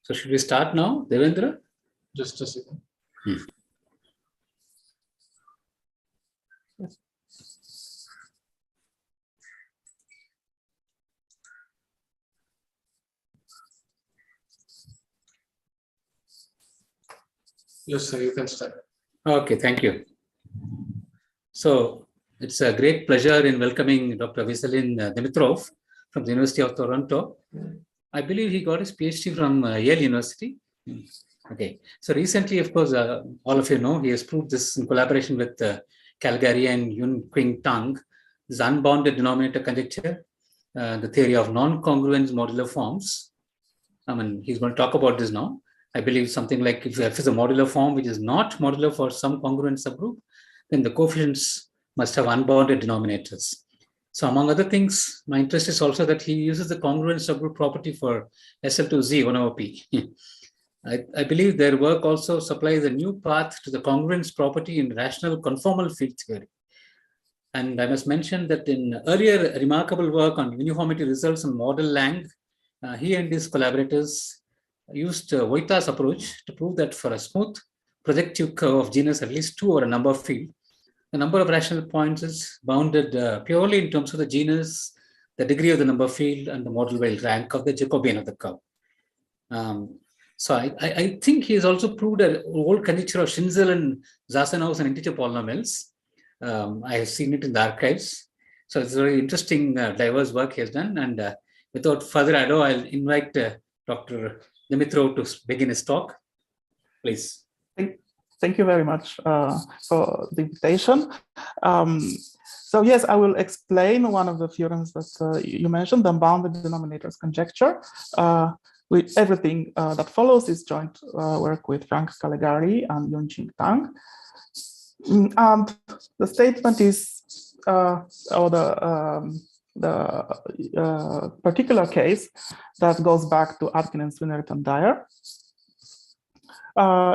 So should we start now, Devendra? Just a second. Yes. Yes, sir, you can start. Okay, thank you. So it's a great pleasure in welcoming Dr. Vesselin Dimitrov from the University of Toronto. I believe he got his PhD from Yale University. Okay, so recently, of course, all of you know, he has proved this in collaboration with Calgary and Yun-Qing Tang, this unbounded denominator conjecture, the theory of non-congruence modular forms. I mean, he's going to talk about this now. I believe something like if F is a modular form which is not modular for some congruent subgroup, then the coefficients must have unbounded denominators. So among other things, my interest is also that he uses the congruent subgroup property for SL2Z 1/P. I believe their work also supplies a new path to the congruence property in rational conformal field theory. And I must mention that in earlier remarkable work on uniformity results on model Lang, he and his collaborators used Wojta's approach to prove that for a smooth projective curve of genus at least 2 or a number field, the number of rational points is bounded purely in terms of the genus, the degree of the number field, and the model well rank of the Jacobian of the curve. So I think he has also proved an old conjecture of Schinzel and Zassenhaus and integer polynomials. I have seen it in the archives. So it's a very interesting, diverse work he has done. And without further ado, I'll invite Dr. Dimitrov to begin his talk. Please. Thank you very much for the invitation. So yes, I will explain one of the theorems that you mentioned, the unbounded denominators conjecture. With everything that follows is joint work with Frank Calegari and Yun-Qing Tang. And the statement is, or the particular case that goes back to Atkin and Swinnerton-Dyer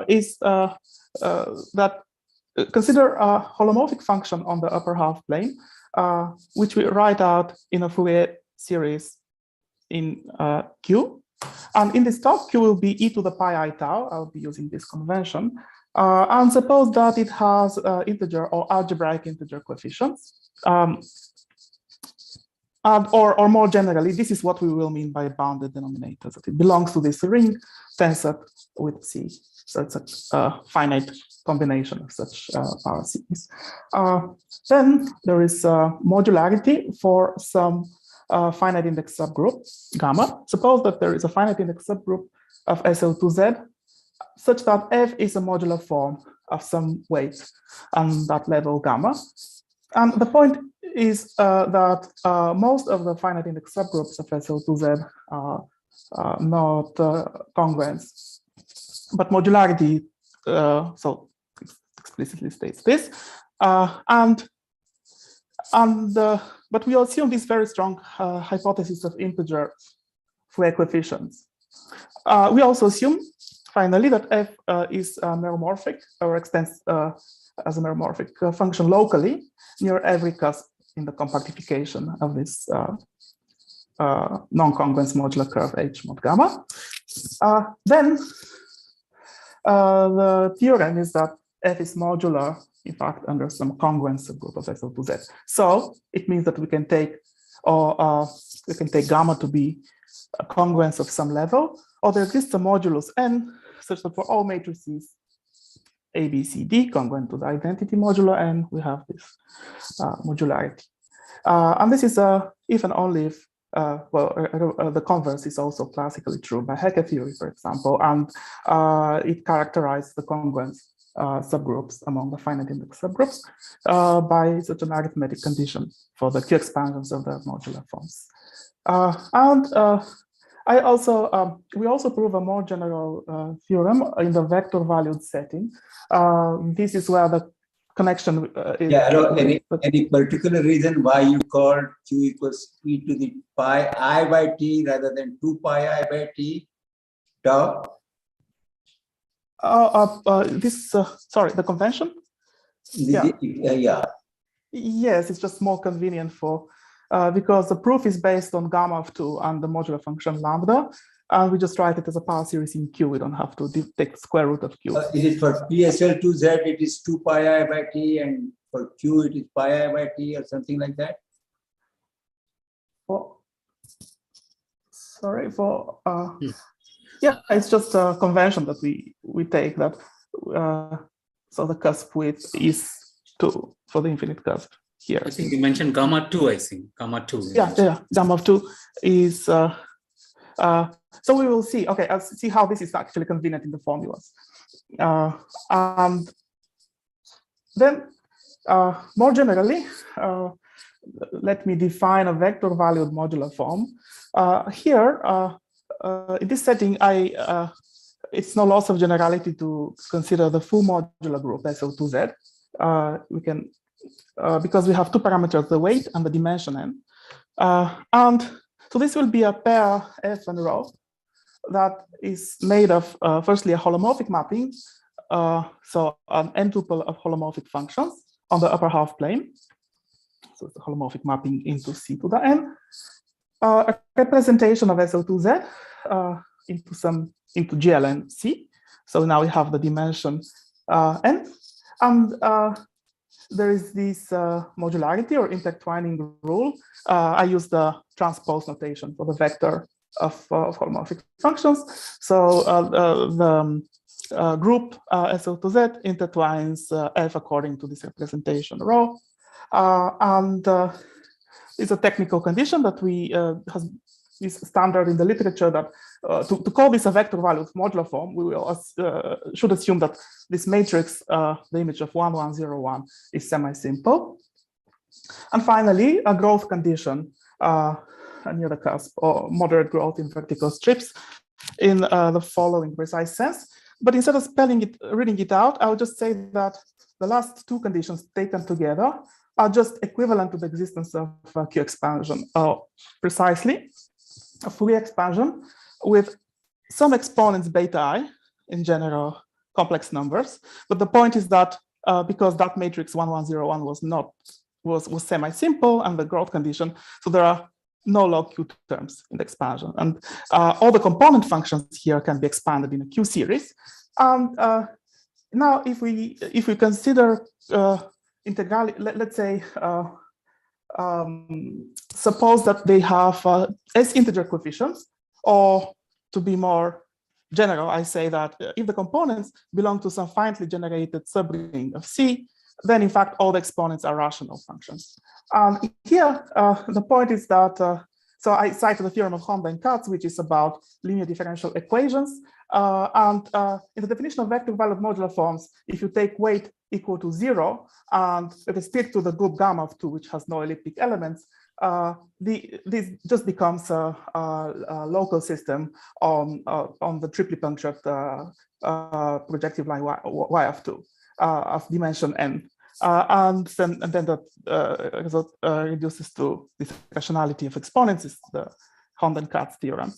is that consider a holomorphic function on the upper half plane, which we write out in a Fourier series in Q. And in this talk, Q will be e to the pi I tau. I'll be using this convention. And suppose that it has integer or algebraic integer coefficients. Or more generally, this is what we will mean by bounded denominators. That it belongs to this ring tensor with C. So it's a finite combination of such power series. Then there is modularity for some finite index subgroup, gamma. Suppose that there is a finite index subgroup of SL2Z such that F is a modular form of some weight on that level gamma. And the point is that most of the finite index subgroups of SL2Z are not congruence. But modularity so explicitly states this. But we assume this very strong hypothesis of integer Fourier coefficients. We also assume, finally, that F is meromorphic or extends as a meromorphic function locally near every cusp in the compactification of this non-congruence modular curve H mod gamma. Then the theorem is that F is modular, in fact, under some congruence subgroup of SL2Z. So it means that we can take, gamma to be a congruence of some level, or there exists a modulus n such that for all matrices A, B, C, D congruent to the identity modular n, we have this modularity. And this is if and only if, the converse is also classically true by Hecke theory, for example, and it characterized the congruence subgroups among the finite index subgroups by such an arithmetic condition for the Q expansions of the modular forms. We also prove a more general theorem in the vector valued setting. This is where the connection is. Yeah, hello. Any particular reason why you called Q equals e to the pi I by t rather than 2 pi I by t tau? Sorry, the convention? Yeah. Yes, it's just more convenient for, because the proof is based on gamma of 2 and the modular function lambda. and we just write it as a power series in Q. We don't have to take the square root of Q. Is it for PSL2Z, it is 2 pi I by T, and for Q, it is pi I by T or something like that? Yeah, it's just a convention that we take that. So the cusp width is 2 for the infinite cusp here. I think you mentioned gamma 2, I think. Gamma 2. Yeah, gamma 2 is, so we will see. Okay, I'll see how this is actually convenient in the formulas. And then more generally, let me define a vector valued modular form. Here, in this setting, it's no loss of generality to consider the full modular group SO2Z. We can, because we have two parameters, the weight and the dimension n. And so this will be a pair F and rho that is made of, firstly, a holomorphic mapping. So an n-tuple of holomorphic functions on the upper half plane. So it's a holomorphic mapping into C to the n. A representation of SO2Z into GLN C. So now we have the dimension n. And there is this modularity or intertwining rule. I use the transpose notation for the vector of holomorphic functions. So the group SO2Z intertwines F according to this representation rho. And it's a technical condition that is standard in the literature that to call this a vector valued modular form, we will should assume that this matrix, the image of 1, 1, 0, 1, is semi-simple. And finally, a growth condition near the cusp, or moderate growth in vertical strips, in the following precise sense. But instead of reading it out, I would just say that the last two conditions taken together are just equivalent to the existence of Q expansion, precisely a Fourier expansion with some exponents beta I in general complex numbers. But the point is that because that matrix 1101 was semi-simple and the growth condition, so there are no log Q terms in the expansion, and all the component functions here can be expanded in a Q series. And now, if we consider integrality, let's say, suppose that they have S integer coefficients, or to be more general, I say that if the components belong to some finitely generated subring of C, then in fact all the exponents are rational functions. And here, the point is that, so I cited the theorem of Honda and Katz, which is about linear differential equations. And in the definition of vector valued modular forms, if you take weight equal to 0 and restrict to the group gamma of 2, which has no elliptic elements, this just becomes a local system on the triply punctured projective line y of 2 of dimension n. And then that result reduces to this rationality of exponents, is the Honda and Katz theorem.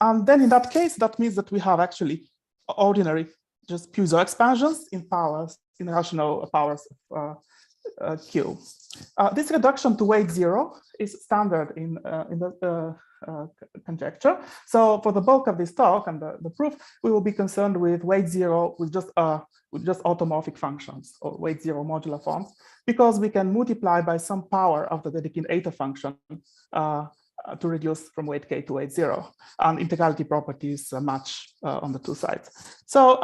And then in that case, that means that we have actually ordinary just Puiseux expansions in powers, in rational powers of Q. This reduction to weight 0 is standard in the conjecture. So for the bulk of this talk and the proof, we will be concerned with weight 0 with just automorphic functions, or weight 0 modular forms, because we can multiply by some power of the Dedekind eta function to reduce from weight k to weight 0, and integrality properties match on the two sides. So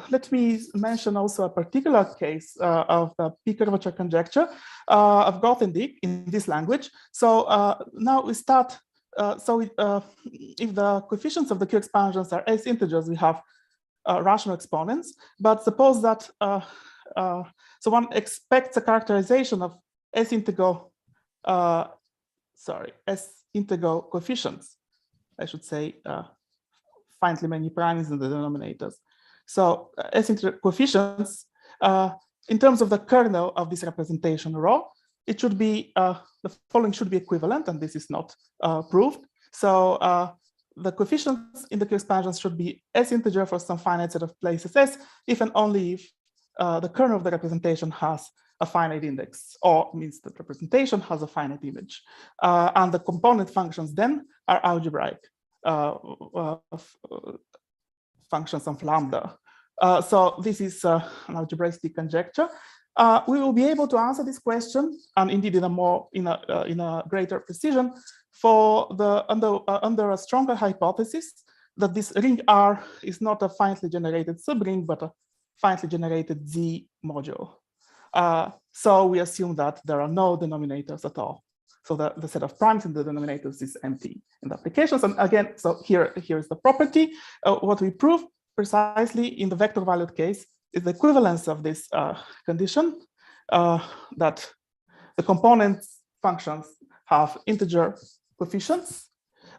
let me mention also a particular case of the p-curvature conjecture of Grothendieck in this language. So now we start, if the coefficients of the Q expansions are S integers, we have rational exponents. But suppose that, so one expects a characterization of S integral coefficients, I should say, finitely many primes in the denominators. So S integral coefficients, in terms of the kernel of this representation rho, it should be, the following should be equivalent, and this is not proved. So the coefficients in the Q expansions should be S integer for some finite set of places S, if and only if the kernel of the representation has a finite index, or means that representation has a finite image. And the component functions then are algebraic functions of lambda. So this is an algebraistic conjecture. We will be able to answer this question, and indeed in a greater precision, for the under a stronger hypothesis that this ring R is not a finitely generated subring, but a finitely generated Z module. So we assume that there are no denominators at all. So the set of primes in the denominators is empty in the applications. And again, so here is the property. What we prove precisely in the vector valued case is the equivalence of this condition, that the component functions have integer coefficients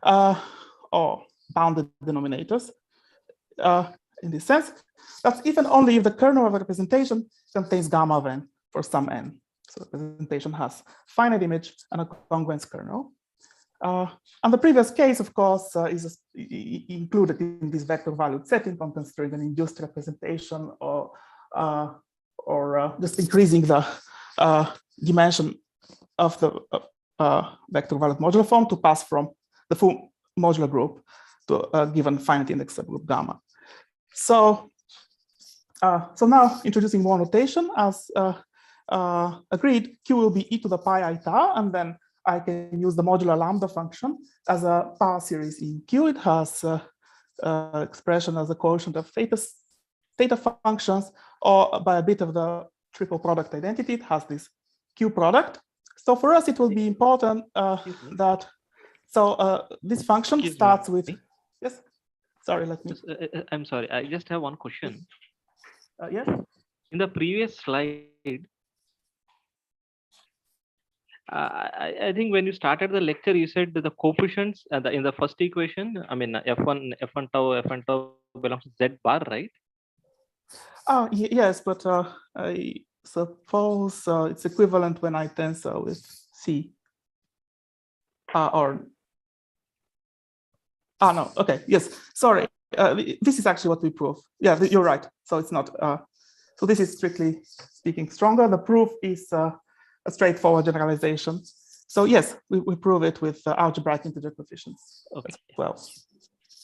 or bounded denominators. In this sense, that's even only if the kernel of a representation contains gamma of n for some n. So the representation has finite image and a congruence kernel. And the previous case, of course, is included in this vector valued setting, considering an induced representation or just increasing the dimension of the vector valued modular form to pass from the full modular group to a given finite index subgroup gamma. So, so now introducing more notation, as agreed, Q will be e to the pi I tau, and then I can use the modular lambda function as a power series in Q. It has expression as a quotient of theta functions, or by a bit of the triple product identity, it has this Q product. So for us, it will be important that, so this function starts with, yes, sorry, let me. I'm sorry, I just have one question. Yes. In the previous slide, I think when you started the lecture, you said that the coefficients in the first equation, I mean, F1 tau belongs to Z bar, right? Yes, but I suppose it's equivalent when I tensor with C. No, okay, yes, sorry. This is actually what we prove. Yeah, you're right. So it's not, so this is strictly speaking stronger. The proof is a straightforward generalization. So yes, we prove it with algebraic integer coefficients as well.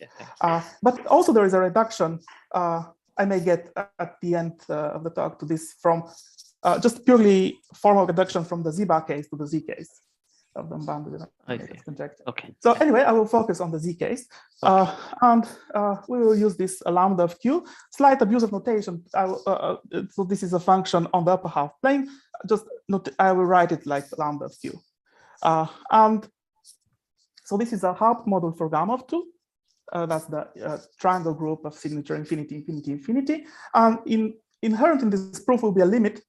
Yeah, but also there is a reduction. I may get at the end of the talk to this from just purely formal reduction from the Z bar case to the Z case of the unbounded conjecture. Okay. So anyway, I will focus on the Z case, and we will use this lambda of Q. Slight abuse of notation. So this is a function on the upper half plane. Just I will write it like lambda of Q, and so this is a half module for gamma of 2. That's the triangle group of signature infinity, infinity, infinity. And inherent in this proof will be a limit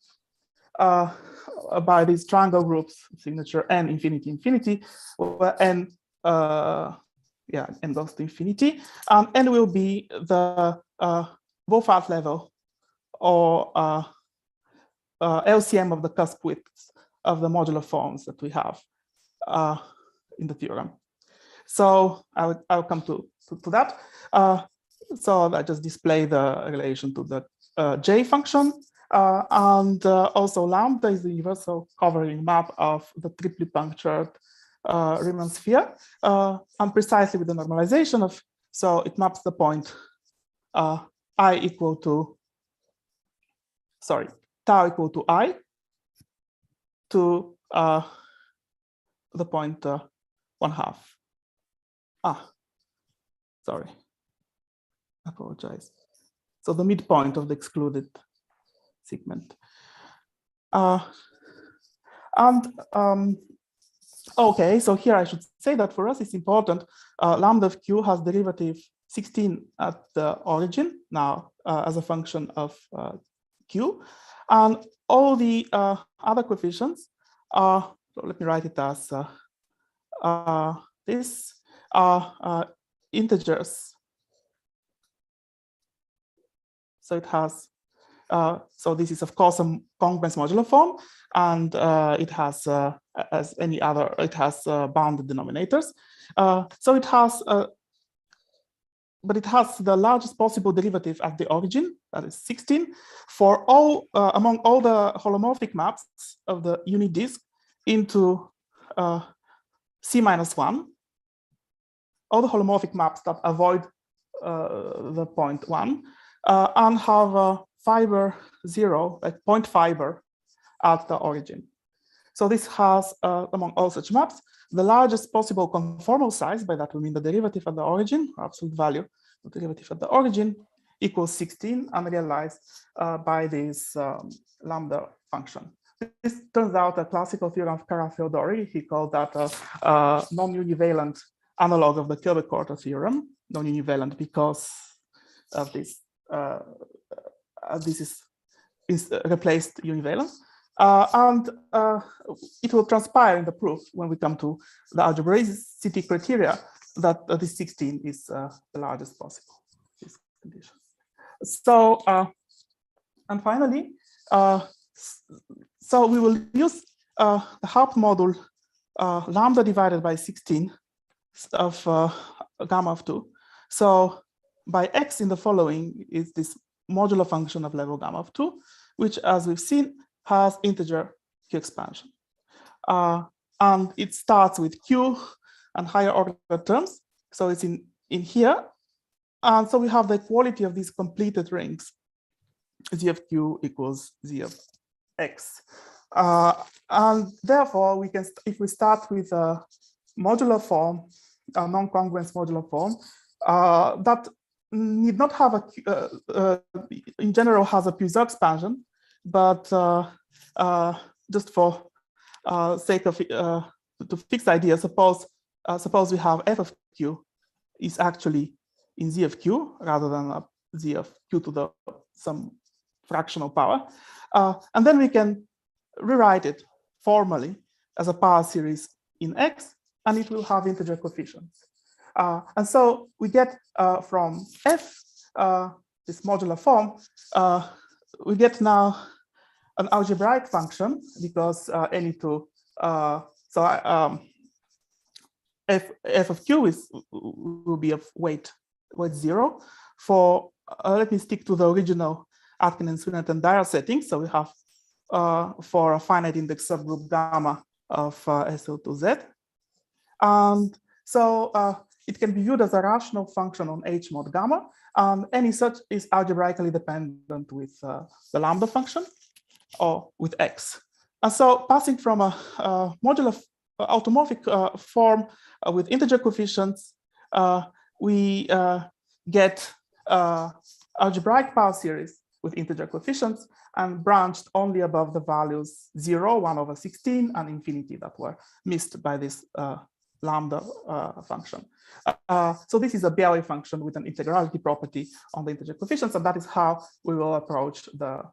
by these triangle groups, signature n, infinity, infinity, where n, n goes to infinity. And n will be the Wolfart level or LCM of the cusp widths of the modular forms that we have in the theorem. So I'll come to that. So I just display the relation to the J function. And also lambda is the universal covering map of the triply punctured Riemann sphere. And precisely with the normalization of, so it maps the point I equal to, sorry, tau equal to I to the point 1/2. Sorry, I apologize. So the midpoint of the excluded segment. Okay, so here I should say that for us it's important. Lambda of Q has derivative 16 at the origin now as a function of Q, and all the other coefficients are, so let me write it as this, are integers. So it has, so this is of course a congruence modular form, and it has, as any other, it has bounded denominators. So it has but it has the largest possible derivative at the origin, that is 16, for all among all the holomorphic maps of the unit disk into C-1, all the holomorphic maps that avoid the point 1 and have a fiber 0, like point fiber at the origin. So this has, among all such maps, the largest possible conformal size, by that we mean the derivative at the origin, or absolute value of the derivative at the origin, equals 16, and realized by this lambda function. This turns out a classical theorem of Kara-Theodori. He called that a non-univalent analog of the Kilbert-Korter theorem, non-univalent because of this. This is replaced univalent. And it will transpire in the proof when we come to the algebraicity criteria that this 16 is the largest possible, this condition. So, and finally, so we will use the Haupt module lambda divided by 16 of gamma of 2. So by x in the following is this modular function of level gamma of 2, which, as we've seen, has integer q expansion. And it starts with q and higher order terms. So it's in here. And so we have the equality of these completed rings. Z of q equals z of x. And therefore, we can, if we start with a modular form, a non-congruence modular form, that need not have a, in general, has a Puiseux expansion, but just for sake of to fix the idea, suppose we have f of q is actually in z of q rather than z of q to the some fractional power, and then we can rewrite it formally as a power series in x, and it will have integer coefficients. And so we get from f, this modular form, we get now an algebraic function because any two, f of q will be of weight 0 for, let me stick to the original Atkin and Swinnerton-Dyer setting. So we have for a finite index subgroup gamma of SL2Z. And so it can be viewed as a rational function on H mod gamma, and any such is algebraically dependent with the lambda function or with X. And so passing from a modular automorphic form with integer coefficients, we get algebraic power series with integer coefficients and branched only above the values 0, 1 over 16, and infinity that were missed by this lambda function. So this is a Belyi function with an integrality property on the integer coefficients, and that is how we will approach the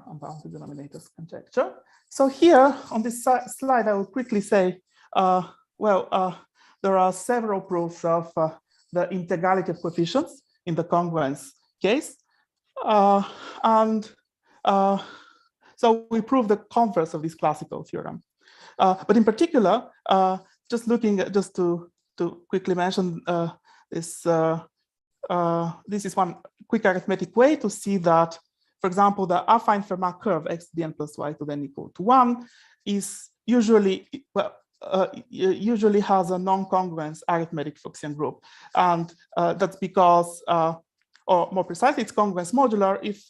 unbounded denominators conjecture. So here on this slide, I will quickly say, there are several proofs of the integrality of coefficients in the congruence case. So we prove the converse of this classical theorem. But in particular, just looking at, just to quickly mention this, this is one quick arithmetic way to see that, for example, the affine Fermat curve x to the n plus y to the n equal to 1 is usually, usually has a non-congruence arithmetic Fuchsian group. And that's because, or more precisely, it's congruence modular if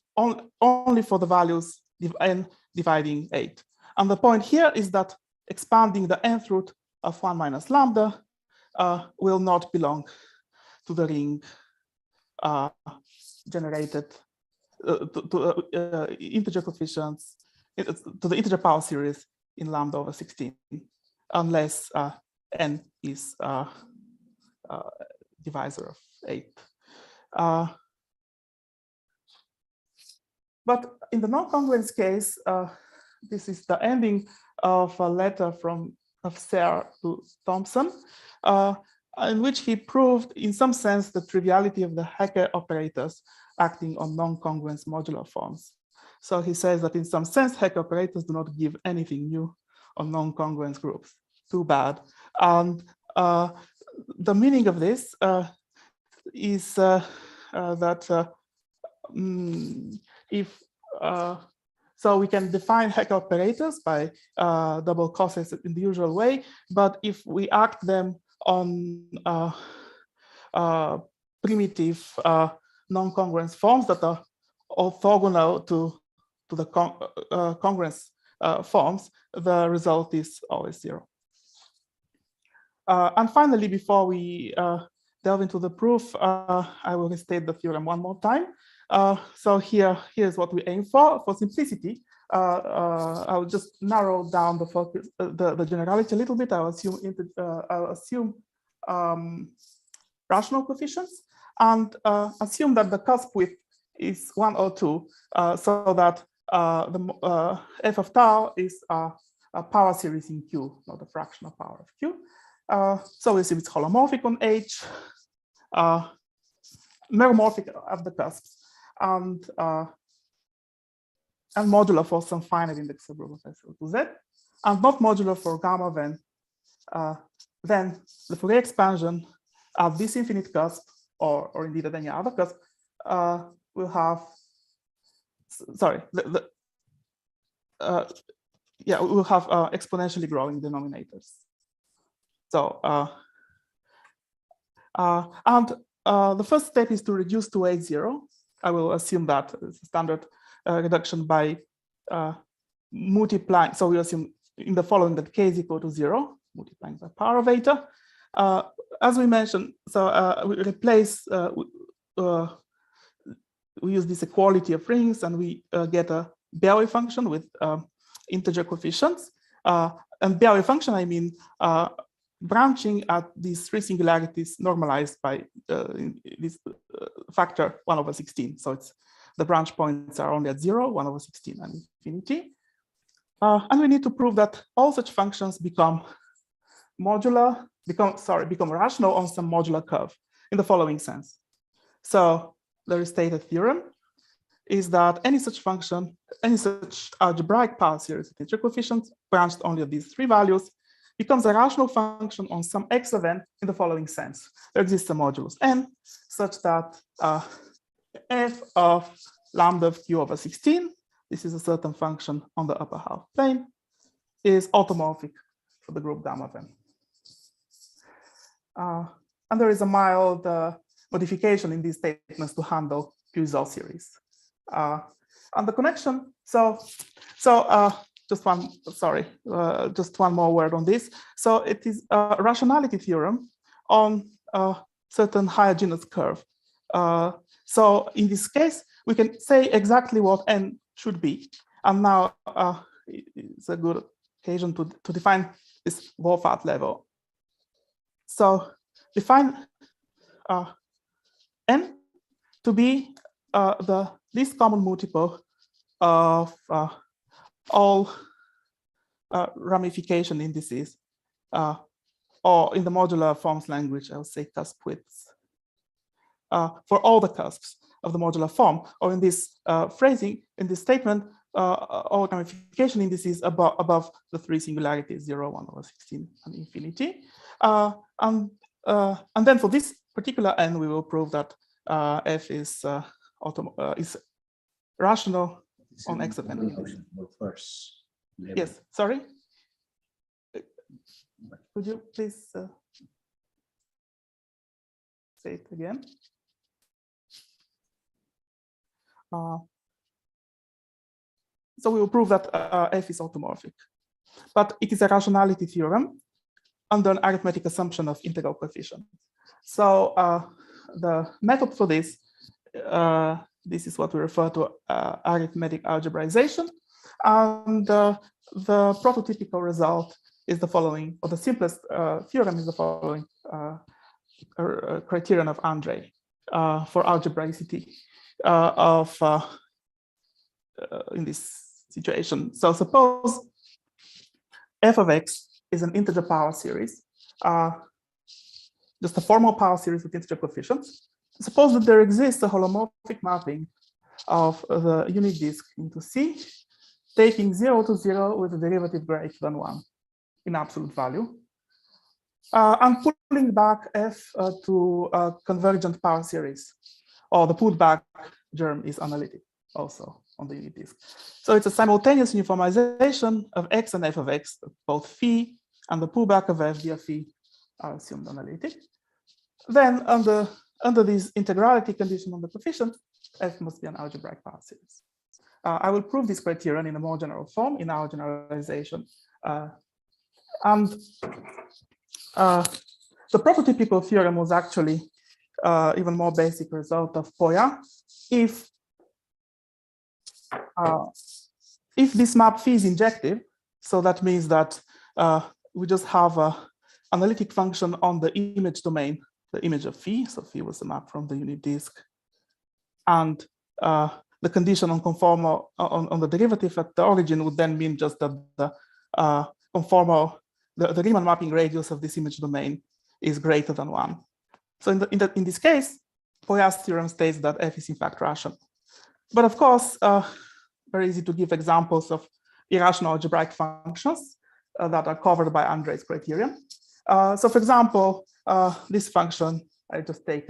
only for the values n dividing 8. And the point here is that expanding the nth root of 1 minus lambda will not belong to the ring generated to integer coefficients, to the integer power series in lambda over 16, unless n is divisor of 8. But in the non-congruence case, this is the ending of a letter of Serre to Thompson, in which he proved, in some sense, the triviality of the Hecke operators acting on non-congruence modular forms. So he says that in some sense, Hecke operators do not give anything new on non-congruence groups. Too bad. And the meaning of this is that if so we can define Heck operators by double causes in the usual way, but if we act them on primitive non-congruence forms that are orthogonal to the congruence forms, the result is always 0. And finally, before we delve into the proof, I will restate the theorem one more time. So here's what we aim for. For simplicity, I'll just narrow down the focus, the generality a little bit. I'll assume rational coefficients and assume that the cusp width is 1 or 2, so that the f of tau is a power series in Q, not a fractional power of Q. So we assume it's holomorphic on H, meromorphic at the cusps, and modular for some finite index subgroup of S to Z, and not modular for gamma then the Fourier expansion at this infinite cusp, or indeed at any other cusp, will have, sorry, we'll have exponentially growing denominators. So, the first step is to reduce to A0. I will assume that it's a standard reduction by multiplying. So we assume in the following that k is equal to 0, multiplying by power of eta. As we mentioned, so we replace, we use this equality of rings, and we get a Belyi function with integer coefficients. And Belyi function, I mean, branching at these three singularities normalized by this factor 1/16. So it's the branch points are only at 0, 1/16, and infinity. And we need to prove that all such functions become rational on some modular curve in the following sense. So the restated theorem is that any such function, any such algebraic power series with integer coefficients branched only at these three values becomes a rational function on some x of n in the following sense. There exists a modulus n such that f of lambda of q/16, this is a certain function on the upper half plane, is automorphic for the group gamma of n. And there is a mild modification in these statements to handle Puiseux series. And the connection, just one more word on this. So it is a rationality theorem on a certain homogeneous curve. So in this case, we can say exactly what n should be. And now it's a good occasion to define this Wolfart level. So define n to be the least common multiple of all ramification indices, or in the modular forms language, I would say cusp widths, for all the cusps of the modular form, or in this phrasing, in this statement, all ramification indices above the three singularities, 0, 1/16, and infinity. And then for this particular n, we will prove that f is rational on x of n. Yes, sorry. Could you please say it again? So we will prove that f is automorphic, but it is a rationality theorem under an arithmetic assumption of integral coefficient. So the method for this, this is what we refer to arithmetic algebraization, and the prototypical result is the following, or the simplest theorem is the following criterion of Andrei for algebraicity in this situation. So suppose f of x is an integer power series, just a formal power series with integer coefficients. Suppose that there exists a holomorphic mapping of the unit disk into C, taking 0 to 0 with a derivative greater than 1 in absolute value. I'm pulling back F to a convergent power series, or the pulled back germ is analytic also on the unit disk. So it's a simultaneous uniformization of X and F of X, both phi and the pullback of F via phi are assumed analytic. Then under this integrality condition on the coefficient, F must be an algebraic power series. I will prove this criterion in a more general form in our generalization. The prototypical theorem was actually even more basic result of Puiseux. If this map phi is injective, so that means that we just have an analytic function on the image domain, the image of phi. So phi was the map from the unit disk, and the condition on conformal on the derivative at the origin would then mean just that the conformal, the Riemann mapping radius of this image domain is greater than 1. So in this case, Puiseux's theorem states that F is in fact rational. But of course, very easy to give examples of irrational algebraic functions that are covered by Andrei's criterion. So for example, this function, I just take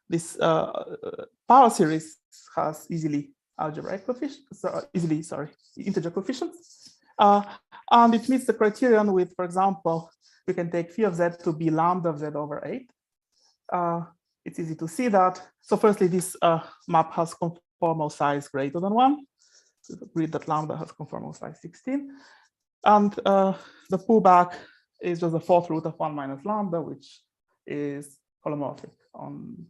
this power series has easily algebraic coefficients, integer coefficients. And it meets the criterion with, for example, we can take phi of z to be lambda of z over 8. It's easy to see that. So firstly, this map has conformal size greater than 1. So agree that lambda has conformal size 16. And the pullback is just the fourth root of 1 minus lambda, which is holomorphic on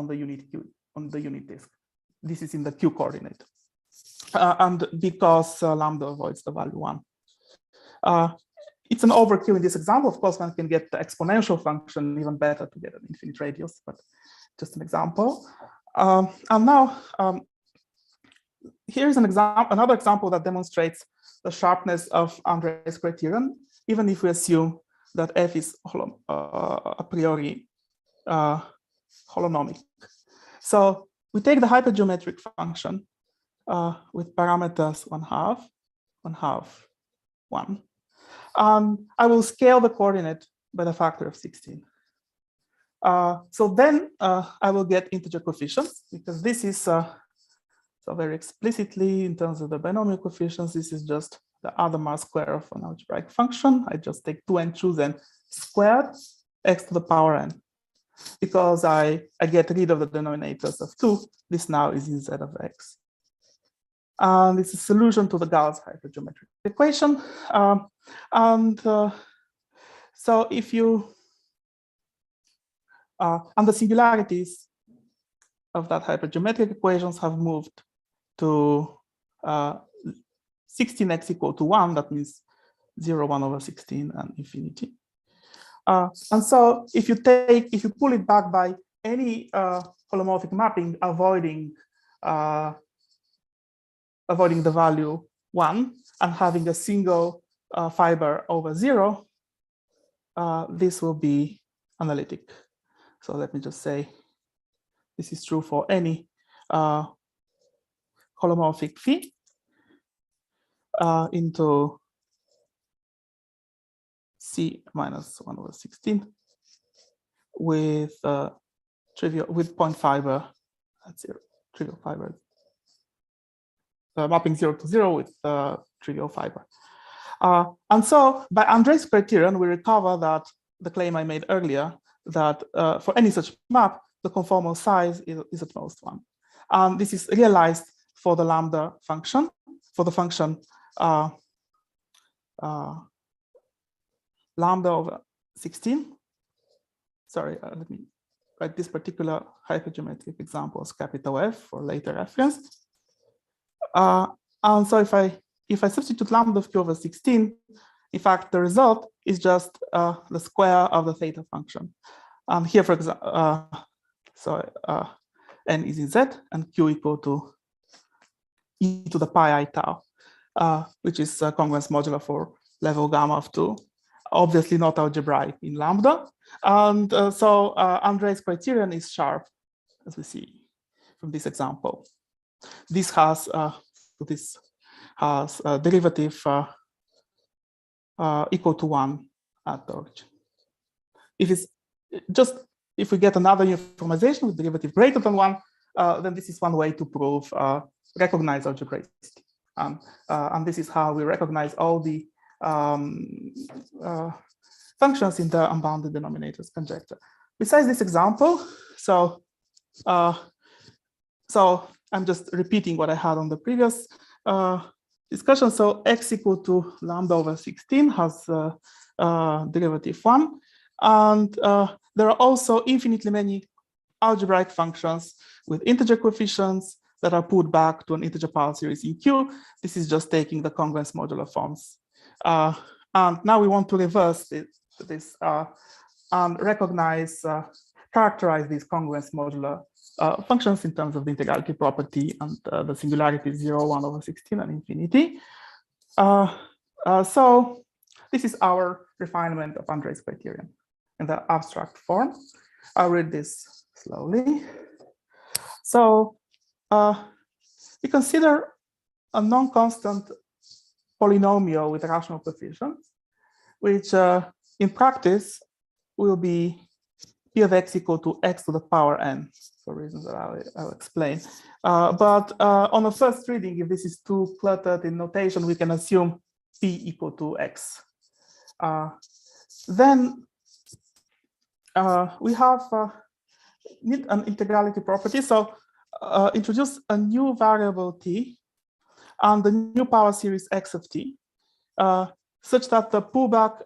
the unit Q, on the unit disk. This is in the Q coordinate. And because lambda avoids the value 1. It's an overkill in this example. Of course, one can get the exponential function even better to get an infinite radius, but just an example. And now, here's another example that demonstrates the sharpness of Andrei's criterion, even if we assume that F is a priori holonomic. So we take the hypergeometric function with parameters 1/2, 1/2, 1. I will scale the coordinate by the factor of 16. So then I will get integer coefficients, because this is, so very explicitly in terms of the binomial coefficients, this is just the Adamar square of an algebraic function. I just take 2n choose n squared x to the power n. Because I get rid of the denominators of 2, this now is in z of x. And it's a solution to the Gauss hypergeometric equation. So if you, and the singularities of that hypergeometric equations have moved to 16x equal to 1, that means 0, 1 over 16 and infinity. And so if you pull it back by any holomorphic mapping, avoiding the value 1 and having a single fiber over 0, this will be analytic. So let me just say this is true for any holomorphic phi into C minus 1 over 16 with point fiber at 0, trivial fiber. Mapping 0 to 0 with trivial fiber. And so by Andrei's criterion, we recover that the claim I made earlier that for any such map, the conformal size is at most 1. This is realized for the lambda function, for the function lambda over 16. Sorry, let me write this particular hypergeometric example as capital F for later reference. And so if I substitute lambda of q over 16, in fact, the result is just the square of the theta function. And here, for example, n is in z and q equal to e to the pi I tau, which is congruence modular for level gamma of 2. Obviously not algebraic in lambda. And so Andrei's criterion is sharp, as we see from this example. This has a derivative equal to 1 at the origin. if we get another uniformization with derivative greater than 1, then this is one way to prove recognize algebraicity. And this is how we recognize all the functions in the unbounded denominators conjecture. Besides this example, so I'm just repeating what I had on the previous discussion. So x equal to lambda over 16 has derivative 1. And there are also infinitely many algebraic functions with integer coefficients that are put back to an integer power series in Q. This is just taking the congruence modular forms. And now we want to reverse this and characterize these congruence modular functions in terms of the integrality property and the singularity 0, 1 over 16 and infinity. So this is our refinement of Andrei's criterion in the abstract form. I'll read this slowly. So we consider a non-constant polynomial with rational coefficients, which in practice will be p of x equal to x to the power n, for reasons that I'll explain. But on the first reading, if this is too cluttered in notation, we can assume p equal to x. Then we have need an integrality property. So introduce a new variable t and the new power series x of t, such that the pullback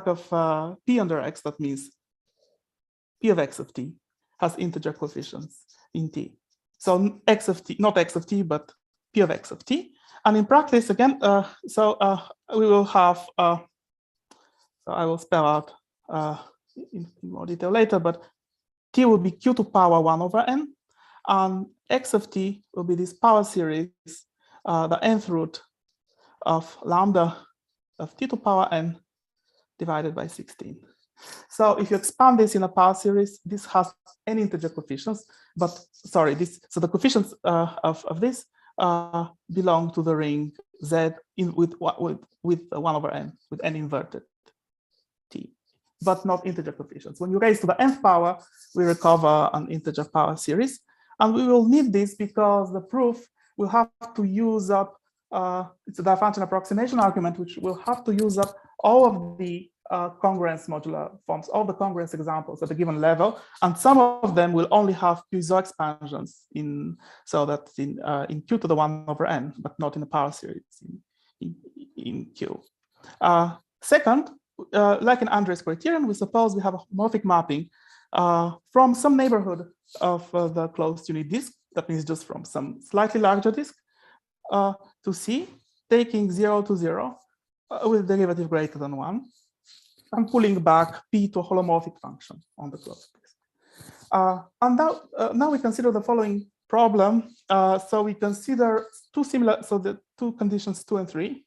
of p under x, that means p of x of t, has integer coefficients in t. So x of t, not x of t, but p of x of t. And in practice, again, we will have, so I will spell out in more detail later, but t will be q to power 1 over n, and x of t will be this power series, the nth root of lambda of t to power n divided by 16. So if you expand this in a power series, this has n integer coefficients, but sorry, so the coefficients of this belong to the ring Z with 1 over n, with n inverted t, but not integer coefficients. When you raise to the nth power, we recover an integer power series. And we will need this because the proof will have to use up, it's a Diophantine approximation argument, which will have to use up all of the congruence modular forms, all the congruence examples at a given level, and some of them will only have Puiseux expansions so that's in Q to the 1 over n, but not in the power series in Q. Second, like in Andrei's criterion, we suppose we have a homomorphic mapping from some neighborhood of the closed unit disk, that means just from some slightly larger disk, to C, taking 0 to 0 with derivative greater than 1, and pulling back P to a holomorphic function on the closed disk. And now we consider the following problem. So we consider the two conditions 2 and 3.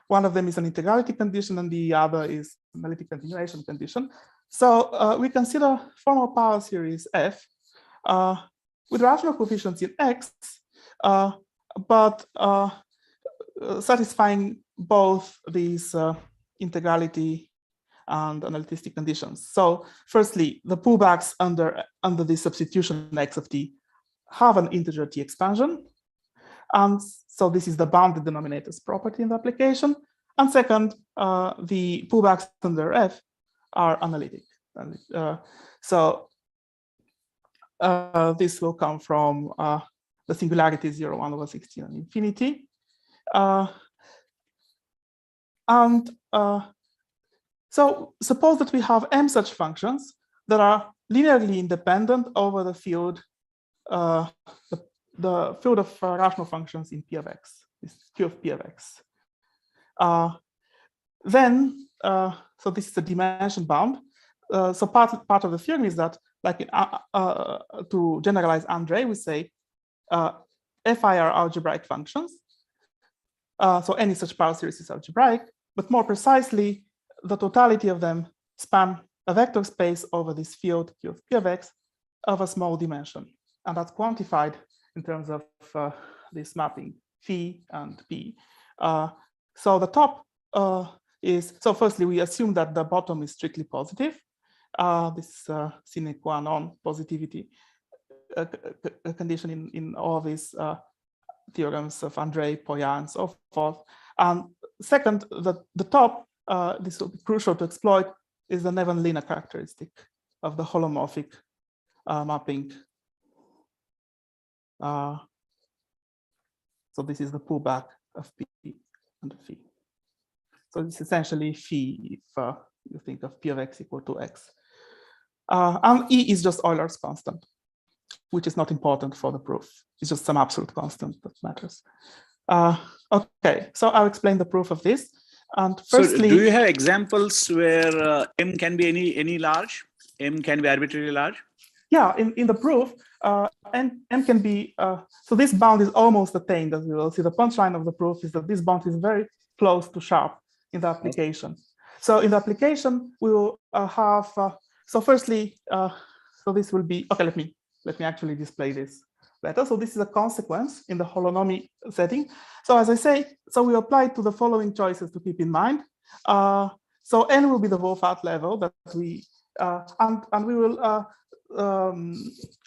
One of them is an integrality condition, and the other is analytic continuation condition. So we consider formal power series F with rational coefficients in X, but satisfying both these integrality and analytic conditions. So firstly, the pullbacks under the substitution X of t have an integer t expansion. And so this is the bounded denominators property in the application. And second, the pullbacks under F are analytic. And, this will come from the singularity 0, 1 over 16 and infinity. So suppose that we have m such functions that are linearly independent over the field, the field of rational functions in P of x, this Q of P of x. So this is a dimension bound. So part of the theorem is that, like to generalize Andrei, we say Fi are algebraic functions. So any such power series is algebraic, but more precisely, the totality of them span a vector space over this field Q of P of x of a small dimension. And that's quantified in terms of this mapping phi and p. So the top is, so firstly, we assume that the bottom is strictly positive. This sine qua non positivity condition in all these theorems of Andrei, Puiseux, and so forth. And second, the top, this will be crucial to exploit, is the Nevanlinna characteristic of the holomorphic mapping. So this is the pullback of P and phi. So it's essentially phi if you think of P of x equal to x. And E is just Euler's constant, which is not important for the proof. It's just some absolute constant that matters. Okay, so I'll explain the proof of this. And firstly, so do you have examples where M can be any large? M can be arbitrarily large? Yeah, in the proof, M can be, so this bound is almost attained, as we will see. The punchline of the proof is that this bound is very close to sharp in the application. So in the application, we will have, so firstly, so this will be, okay, let me actually display this better. So this is a consequence in the holonomy setting. So as I say, so we apply to the following choices to keep in mind. So N will be the Wolfart level that we, and we will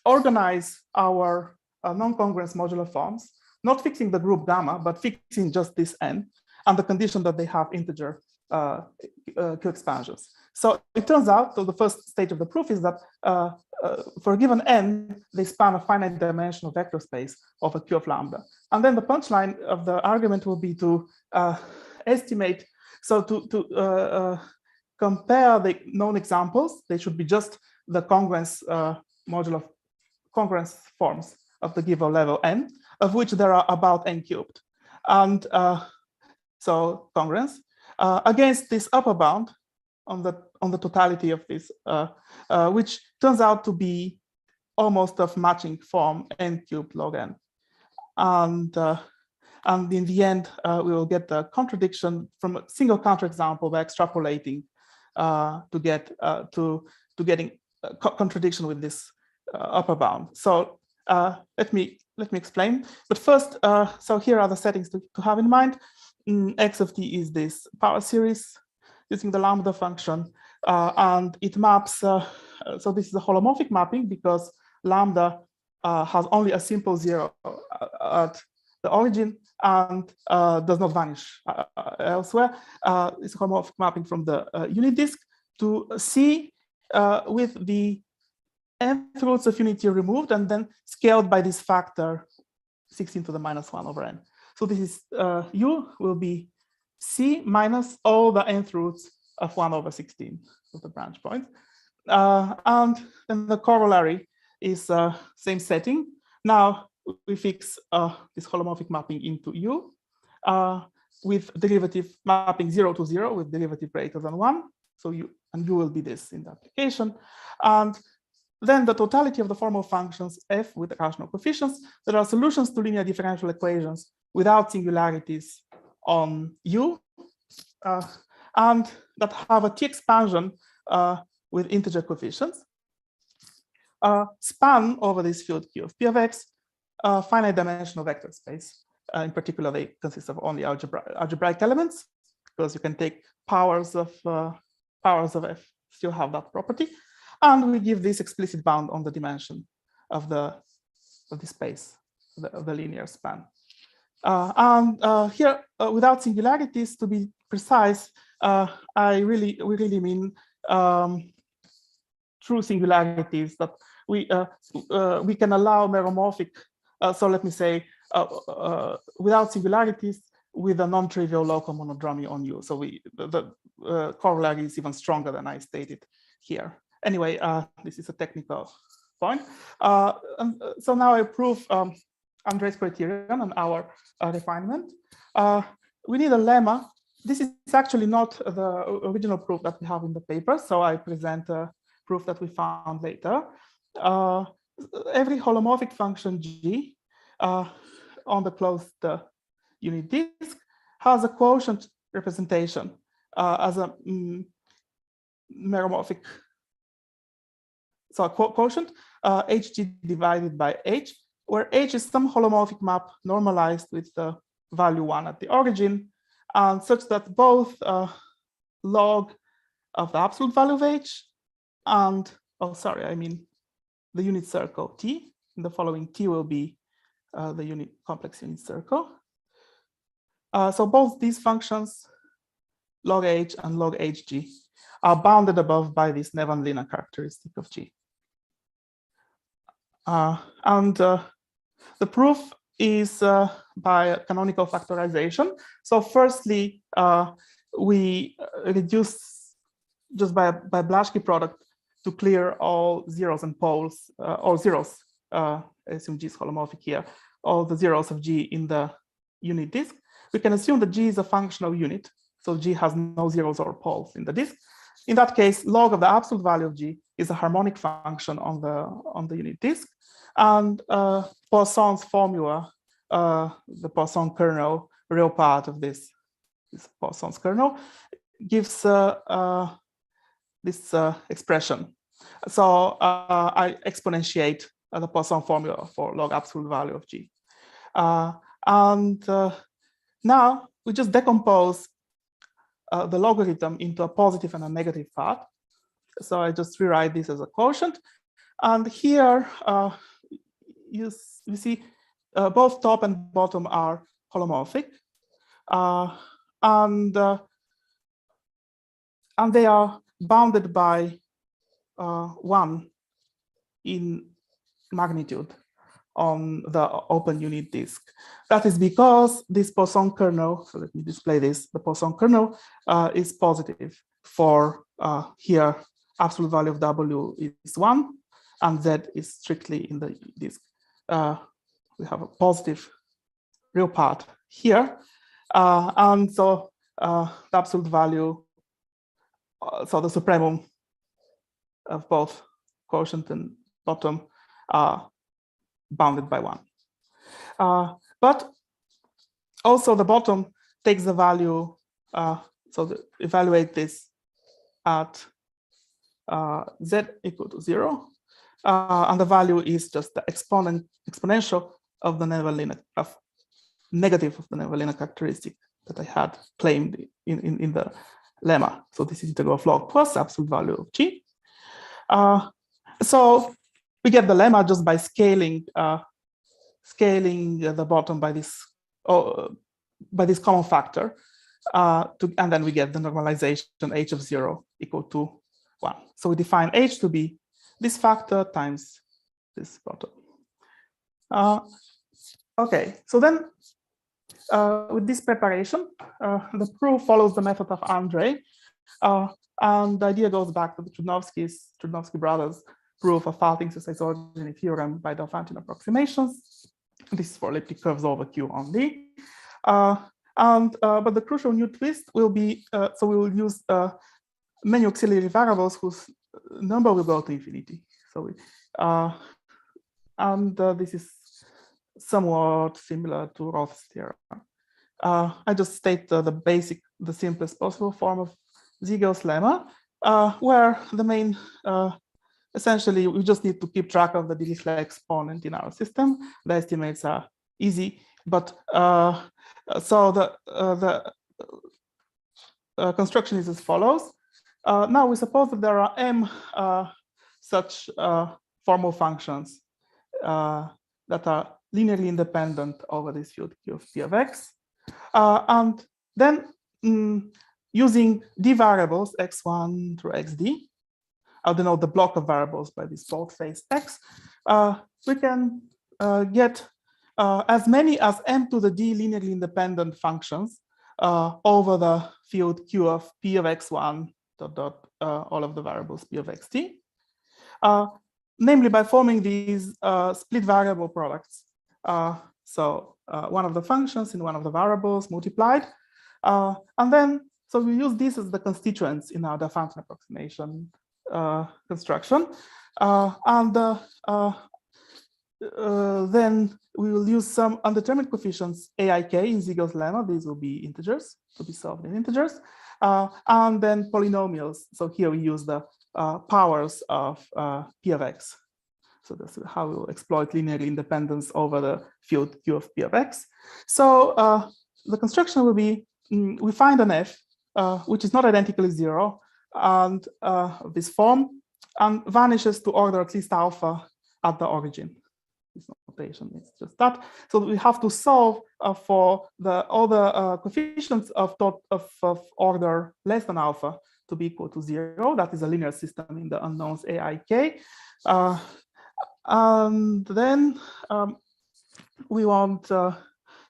organize our non-congruence modular forms, not fixing the group gamma, but fixing just this N, and the condition that they have integer Q expansions. So it turns out, so the first stage of the proof is that for a given N, they span a finite dimensional vector space of a Q of lambda. And then the punchline of the argument will be to estimate, so to compare the known examples. They should be just the congruence modular congruence forms of the given level N, of which there are about N cubed. And so congruence against this upper bound on the totality of this, which turns out to be almost of matching form N cubed log N. And in the end, we will get the contradiction from a single counterexample by extrapolating to get to getting contradiction with this upper bound. So let me explain. But first, so here are the settings to have in mind. X of t is this power series using the lambda function, and it maps. So this is a holomorphic mapping because lambda has only a simple zero at the origin and does not vanish elsewhere. It's a holomorphic mapping from the unit disk to C with the nth roots of unity removed and then scaled by this factor 16 to the minus 1 over n. So this is U will be C minus all the nth roots of 1 over 16 of the branch points. And then the corollary is same setting. Now we fix this holomorphic mapping into U with derivative mapping 0 to 0 with derivative greater than 1. So U and U will be this in the application. And then the totality of the formal functions f with the rational coefficients that are solutions to linear differential equations without singularities on U and that have a T expansion with integer coefficients span over this field Q of P of X finite dimensional vector space. In particular, they consist of only algebraic elements because you can take powers of f, still have that property. And we give this explicit bound on the dimension of the space, of the linear span. And here, without singularities, to be precise, we really mean true singularities that we can allow meromorphic. So let me say, without singularities, with a non-trivial local monodromy on U. So the corollary is even stronger than I stated here. Anyway, this is a technical point. And so now I prove Andrei's criterion and our refinement. We need a lemma. This is actually not the original proof that we have in the paper, so I present a proof that we found later. Every holomorphic function G on the closed unit disk has a quotient representation as a meromorphic. So a quotient hg divided by h, where h is some holomorphic map normalized with the value 1 at the origin, and such that both log of the absolute value of h, and, oh, sorry, I mean the unit circle t. In the following, t will be the complex unit circle. So both these functions, log h and log hg, are bounded above by this Nevanlinna characteristic of g. The proof is by canonical factorization. So firstly, we reduce just by Blaschke product to clear all zeros and poles, or zeros, assume G is holomorphic here, all the zeros of G in the unit disk. We can assume that G is a functional unit, so G has no zeros or poles in the disk. In that case, log of the absolute value of G is a harmonic function on the unit disk. And Poisson's formula, the Poisson kernel, real part of this Poisson's kernel, gives this expression. So I exponentiate the Poisson formula for log absolute value of G. Now we just decompose the logarithm into a positive and a negative part. So I just rewrite this as a quotient. And here you see both top and bottom are holomorphic. And they are bounded by 1 in magnitude on the open unit disk. That is because this Poisson kernel, so let me display this, the Poisson kernel is positive for here, absolute value of W is 1, and Z is strictly in the disk. We have a positive real part here. And so the absolute value, so the supremum of both quotient and bottom are bounded by 1. But also the bottom takes the value, evaluate this at Z equal to 0. And the value is just the exponential of the Nevanlinna, negative of the Nevanlinna characteristic that I had claimed in the lemma. So this is integral of log plus absolute value of G. So we get the lemma just by scaling the bottom by this common factor, and then we get the normalization h of 0 equal to 1. So we define h to be this factor times this bottom. Okay, so then with this preparation, the proof follows the method of Andrei, and the idea goes back to the Trudnovsky brothers' proof of Faltings' isogeny theorem by Diophantine approximations. This is for elliptic curves over Q only. But the crucial new twist will be, so we will use many auxiliary variables whose number will go to infinity. So this is somewhat similar to Roth's theorem. I just state the simplest possible form of Ziegel's lemma, where the main, essentially, we just need to keep track of the Dirichlet exponent in our system. The estimates are easy, but so the construction is as follows. Now we suppose that there are m such formal functions that are linearly independent over this field Q of P of X. And then using d variables x1 through xd, I'll denote the block of variables by this bold-faced x, we can get as many as m to the d linearly independent functions over the field Q of P of x1 dot all of the variables P of xt, namely by forming these split variable products. So one of the functions in one of the variables multiplied, and then so we use this as the constituents in our Diophantine approximation construction, and then we will use some undetermined coefficients aik in Ziegel's lemma. These will be integers to be solved in integers, and then polynomials. So here we use the powers of P of x. So that's how we will exploit linear independence over the field Q of P of x. So the construction will be, we find an f which is not identically 0, and this form, and vanishes to order at least alpha at the origin. This notation is just that. So we have to solve for all the coefficients of order less than alpha to be equal to 0. That is a linear system in the unknowns aik. And then we want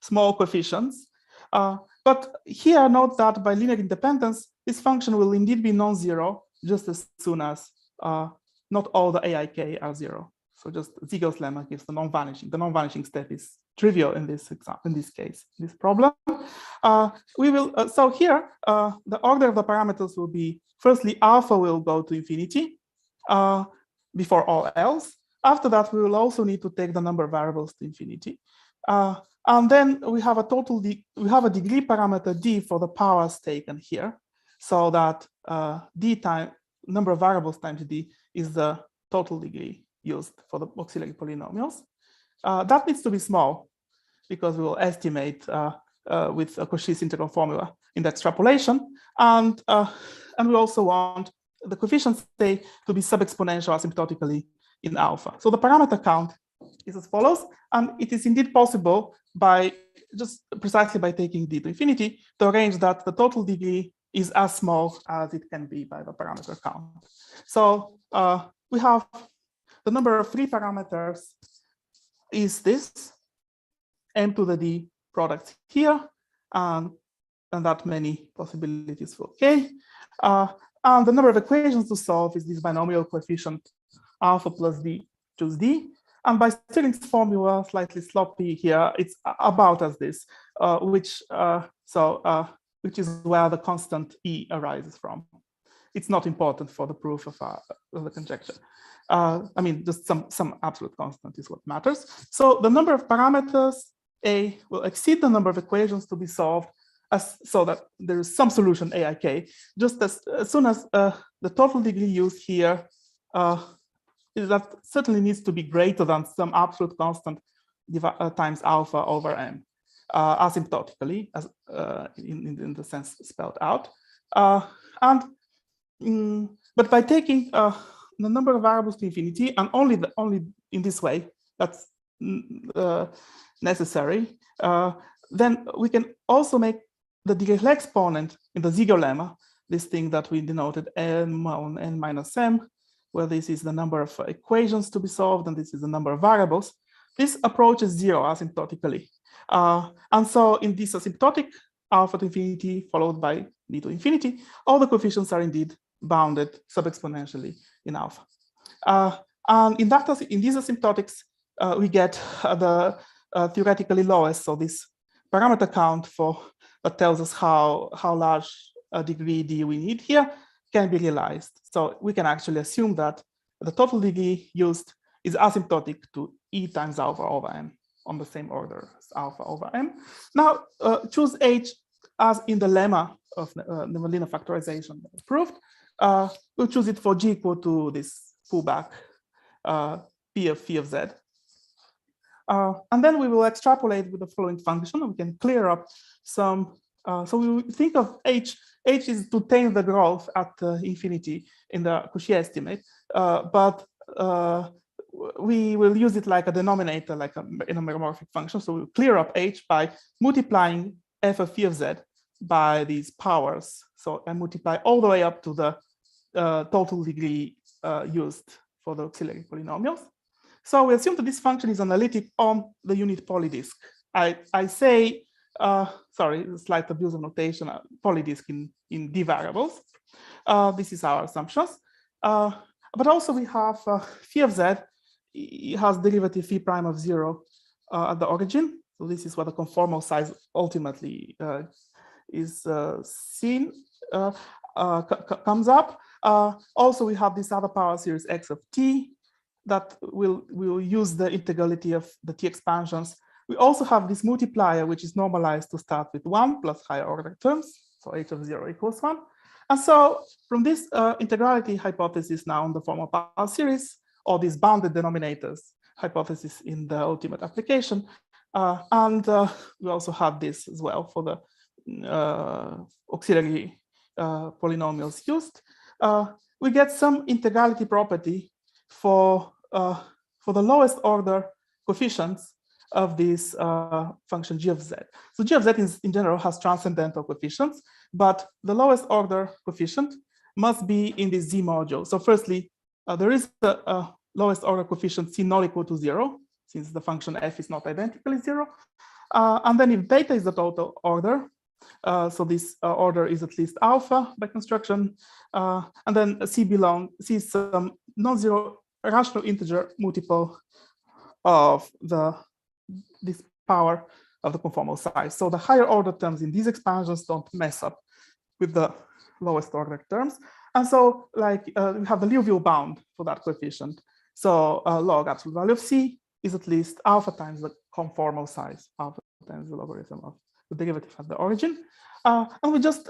small coefficients. But here, note that by linear independence, this function will indeed be non-zero just as soon as not all the aik are 0. So just Ziegel's lemma gives the non-vanishing. The non-vanishing step is trivial in this example, in this case, this problem. We will so here the order of the parameters will be, firstly, alpha will go to infinity before all else. After that, we will also need to take the number of variables to infinity. And then we have a degree parameter d for the powers taken here, so that d time number of variables times d is the total degree used for the auxiliary polynomials. That needs to be small because we will estimate with a Cauchy's integral formula in the extrapolation, and we also want the coefficients say to be sub-exponential asymptotically in alpha. So the parameter count is as follows, and it is indeed possible by just precisely by taking d to infinity to arrange that the total degree is as small as it can be by the parameter count. So we have the number of free parameters is this, m to the d products here, and that many possibilities for k. And the number of equations to solve is this binomial coefficient alpha plus d choose d. And by Stirling's formula, slightly sloppy here, it's about as this, which is where the constant e arises from. It's not important for the proof of the conjecture. I mean, just some absolute constant is what matters. So the number of parameters A will exceed the number of equations to be solved, so that there is some solution aik, just as soon as the total degree used here that certainly needs to be greater than some absolute constant times alpha over m, asymptotically, as in the sense spelled out. But by taking the number of variables to infinity, and only in this way, that's necessary, then we can also make the Dirichlet exponent in the Ziegler lemma, this thing that we denoted m on n minus m, where this is the number of equations to be solved, and this is the number of variables. This approaches 0 asymptotically. And so in this asymptotic alpha to infinity followed by d to infinity, all the coefficients are indeed bounded sub-exponentially in alpha. And in these asymptotics, we get the theoretically lowest, so this parameter count that tells us how large a degree d we need here can be realized. So we can actually assume that the total degree used is asymptotic to e times alpha over m on the same order as alpha over m. Now choose h as in the lemma of Nevanlinna factorization proved. We'll choose it for g equal to this pullback p of phi of z. And then we will extrapolate with the following function, and we can clear up some. So we will think of h. H is to tame the growth at infinity in the Cauchy estimate, but we will use it like a denominator, like in a meromorphic function. So we'll clear up h by multiplying f of phi of z by these powers. So I multiply all the way up to the total degree used for the auxiliary polynomials. So we assume that this function is analytic on the unit polydisk. I say, sorry, slight abuse of notation, polydisk in d variables. This is our assumptions. But also we have phi of z, it has derivative phi prime of 0 at the origin. So this is where the conformal size ultimately is seen, comes up. Also, we have this other power series x of t that will use the integrality of the t expansions. We also have this multiplier, which is normalized to start with 1 plus higher order terms. So h of 0 equals 1. And so from this integrality hypothesis now in the form of power series, or these bounded denominators hypothesis in the ultimate application. And we also have this as well for the auxiliary polynomials used, we get some integrality property for the lowest order coefficients of this function g of z. So g of z in general has transcendental coefficients, but the lowest order coefficient must be in this z module. So firstly, there is a lowest order coefficient c not equal to 0, since the function f is not identically 0. And then if beta is the total order, so this order is at least alpha by construction, and then c is some non-zero rational integer multiple of this power of the conformal size. So the higher order terms in these expansions don't mess up with the lowest order terms. And so like we have the Liouville bound for that coefficient. So log absolute value of c is at least alpha times the conformal size, alpha times the logarithm of the derivative at the origin. And we just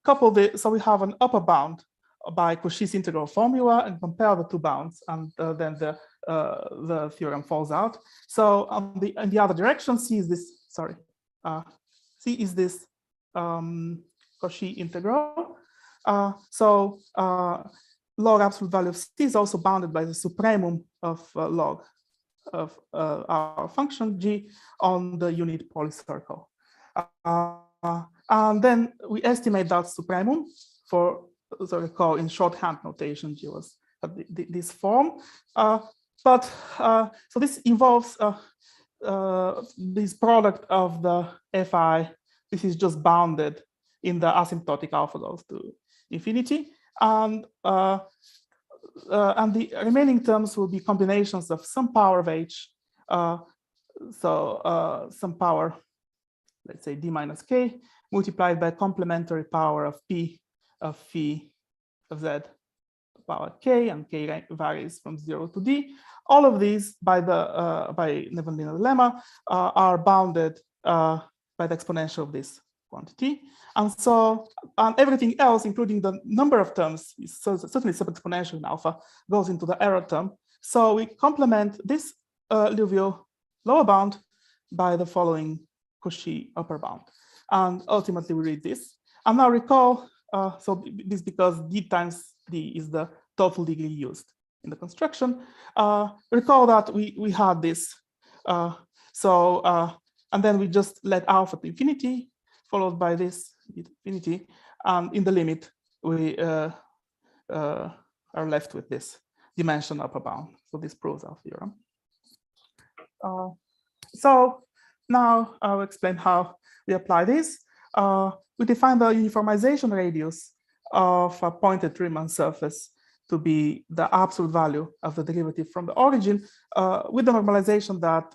couple so we have an upper bound by Cauchy's integral formula and compare the two bounds, and then the theorem falls out. So in the other direction, C is this, C is this Cauchy integral. So log absolute value of C is also bounded by the supremum of log of our function G on the unit polycircle. And then we estimate that supremum for, so recall in shorthand notation, G was this form. So this involves this product of the Fi. This is just bounded in the asymptotic alpha goes to infinity. And the remaining terms will be combinations of some power of h. Some power, let's say d minus k, multiplied by complementary power of p of phi of z power k, and k varies from 0 to d. All of these by Nevanlinna lemma are bounded by the exponential of this quantity. And so everything else, including the number of terms, is certainly sub-exponential in alpha, goes into the error term. So we complement this Liouville lower bound by the following Cauchy upper bound. And ultimately we read this. And now recall, so this because d times d is the total degree used in the construction. Recall that we had this. And then we just let alpha to infinity, followed by this infinity. And in the limit, we are left with this dimension upper bound. So this proves our theorem. So now I'll explain how we apply this. We define the uniformization radius of a pointed Riemann surface to be the absolute value of the derivative from the origin, with the normalization that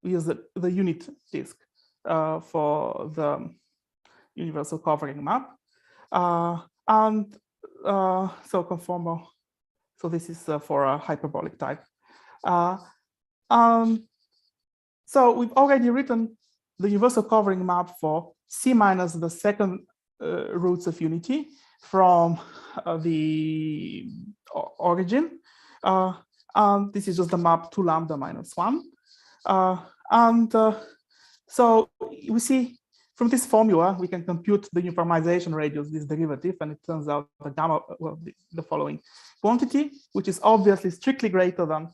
we use the unit disk for the universal covering map. So conformal. So this is for a hyperbolic type. So we've already written the universal covering map for C minus the second roots of unity from the origin. And this is just the map to lambda minus 1. So we see from this formula, we can compute the uniformization radius, this derivative, and it turns out the gamma, well, the following quantity, which is obviously strictly greater than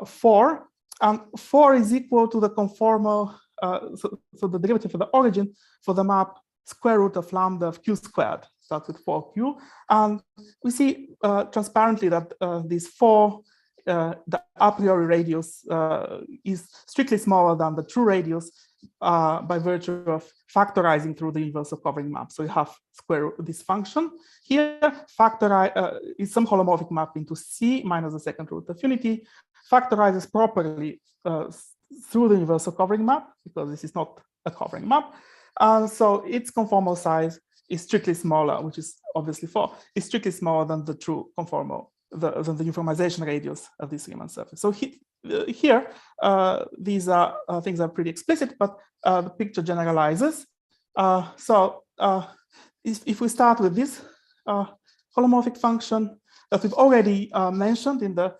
4. And 4 is equal to the conformal, so the derivative of the origin for the map square root of lambda of q squared, starts with 4q. And we see transparently that this 4, the a priori radius is strictly smaller than the true radius by virtue of factorizing through the universal covering map. So you have square root this function here, is some holomorphic map into C minus the second root of unity, factorizes properly through the universal covering map, because this is not a covering map. So its conformal size is strictly smaller, which is obviously 4, is strictly smaller than the true conformal, the uniformization radius of this Riemann surface. So here, these are things are pretty explicit, but the picture generalizes. If we start with this holomorphic function that we've already mentioned in the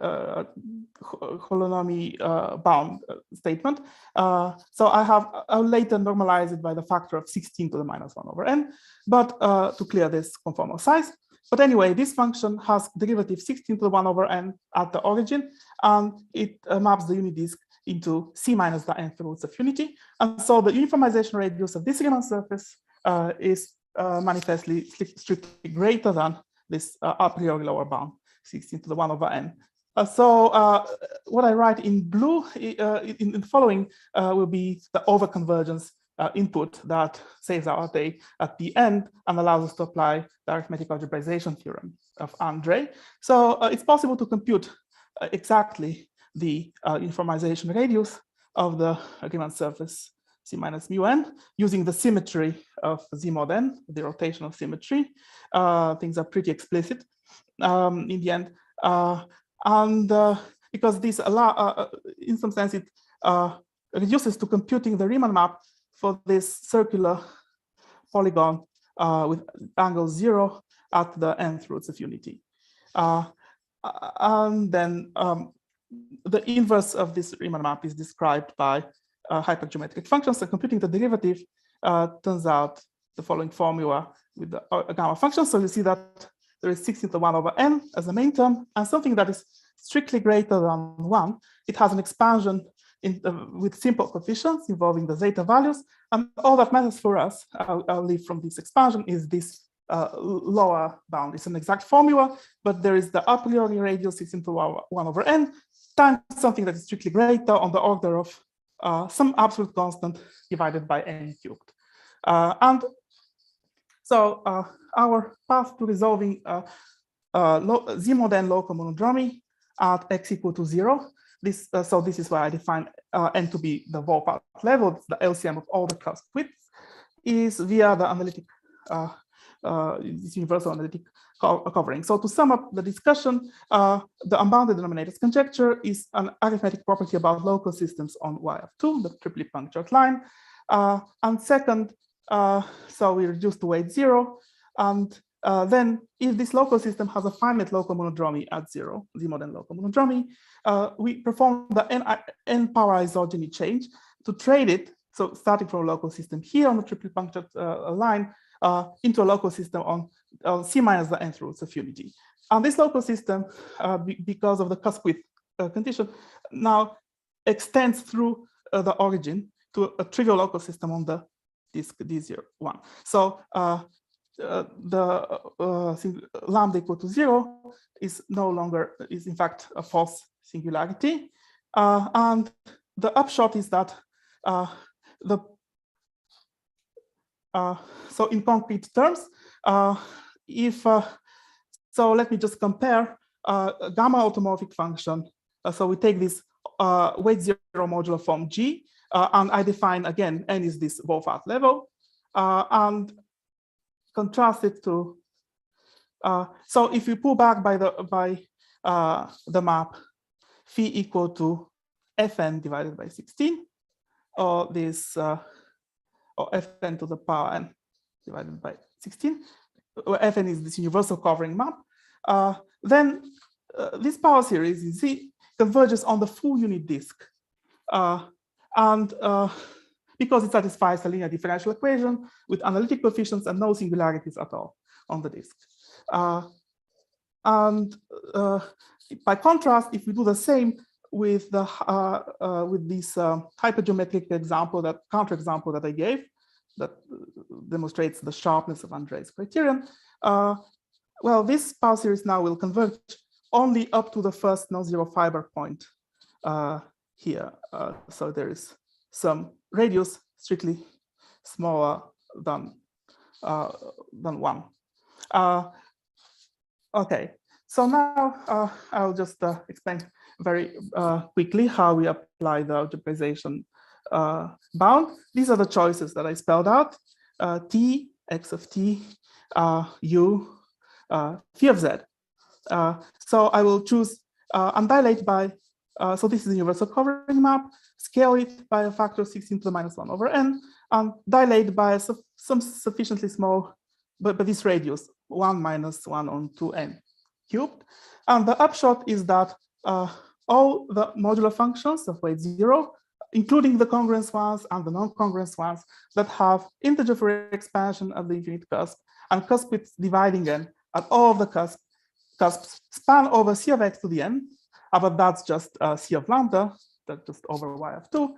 holonomy bound statement. So I'll later normalize it by the factor of 16 to the minus 1 over n, but to clear this conformal size. But anyway, this function has derivative 16 to the 1 over n at the origin, and it maps the unit disk into C minus the nth roots of unity. And so the uniformization radius of this Riemann surface is manifestly strictly greater than this a priori lower bound, 16 to the 1 over n. So what I write in blue in the following will be the overconvergence input that saves our day at the end and allows us to apply the arithmetic algebraization theorem of Andrei. So it's possible to compute exactly the uniformization radius of the Riemann surface C minus mu n using the symmetry of Z mod n, the rotational symmetry. Things are pretty explicit in the end. And because this in some sense, it reduces to computing the Riemann map for this circular polygon with angle 0 at the nth roots of unity. And then the inverse of this Riemann map is described by hypergeometric functions. So computing the derivative turns out the following formula with the gamma function. So you see that there is 16 to the 1 over n as the main term, and something that is strictly greater than 1. It has an expansion with simple coefficients involving the zeta values. And all that matters for us, I'll leave from this expansion, is this lower bound. It's an exact formula, but there is the a priori radius 16 to the 1 over n times something that is strictly greater on the order of some absolute constant divided by n cubed. And so our path to resolving Z mod n local monodromy at x equal to 0. So this is where I define n to be the Volpath level, the LCM of all the cusp widths, is via the analytic, this universal analytic covering. So to sum up the discussion, the unbounded denominators conjecture is an arithmetic property about local systems on Y of 2, the triply punctured line. And second, so we reduce to weight 0. And then if this local system has a finite local monodromy at 0, Z mod n local monodromy, we perform the n power isogeny change to trade it. So starting from a local system here on the triply punctured line into a local system on C minus the nth roots of unity. And this local system, because of the cusp width condition, now extends through the origin to a trivial local system on the disk D01. So lambda equal to 0 is no longer, is in fact a false singularity. And the upshot is that so in concrete terms, so let me just compare a gamma automorphic function. So we take this weight 0 modular form G, and I define again, n is this Volpath level, and contrast it to, so if you pull back by the map phi equal to fn divided by 16, or this, or fn to the power n divided by 16, where fn is this universal covering map, then this power series in Z converges on the full unit disk. And because it satisfies a linear differential equation with analytic coefficients and no singularities at all on the disk. And by contrast, if we do the same with the with this hypergeometric example, that counterexample that I gave, that demonstrates the sharpness of Andrei's criterion, well, this power series now will converge only up to the first non-zero fiber point here. So there is some radius strictly smaller than 1. Okay, so now I'll just explain very quickly how we apply the algebraization bound. These are the choices that I spelled out: t, x of t, u, phi of z. So I will choose undilate by, so this is the universal covering map, scale it by a factor of 16 to the minus 1 over n, and dilate by some sufficiently small, but this radius, 1 minus 1 on 2n cubed. And the upshot is that all the modular functions of weight 0, including the congruence ones and the non-congruence ones that have integer Fourier expansion at the infinite cusp and cusp with dividing n at all of the cusps span over C of x to the n, but that's just C of lambda, that's just over y of 2,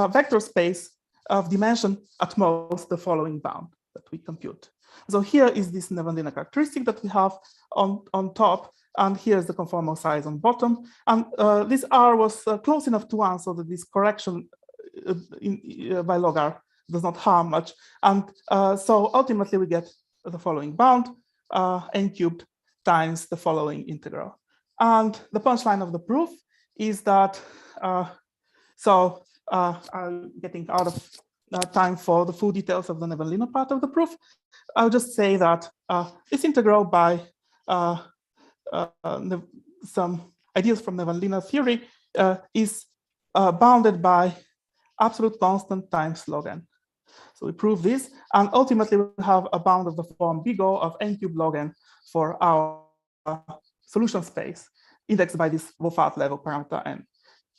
vector space of dimension at most the following bound that we compute. So here is this Nevanlinna characteristic that we have on top, and here's the conformal size on bottom. And this R was close enough to 1 so that this correction by log R does not harm much. And so ultimately we get the following bound, n cubed times the following integral. And the punchline of the proof is that, I'm getting out of time for the full details of the Nevanlinna part of the proof. I'll just say that this integral by some ideas from Nevanlinna theory is bounded by absolute constant times log n. So we prove this, and ultimately we have a bound of the form big O of n cubed log n for our solution space, indexed by this Wolfart level parameter n.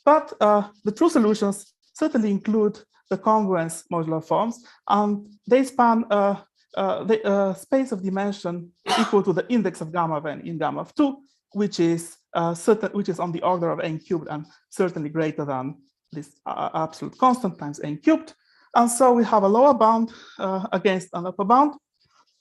But the true solutions certainly include the congruence modular forms, and they span the space of dimension equal to the index of gamma of n in gamma of 2, which is on the order of n cubed and certainly greater than this absolute constant times n cubed. And so we have a lower bound against an upper bound.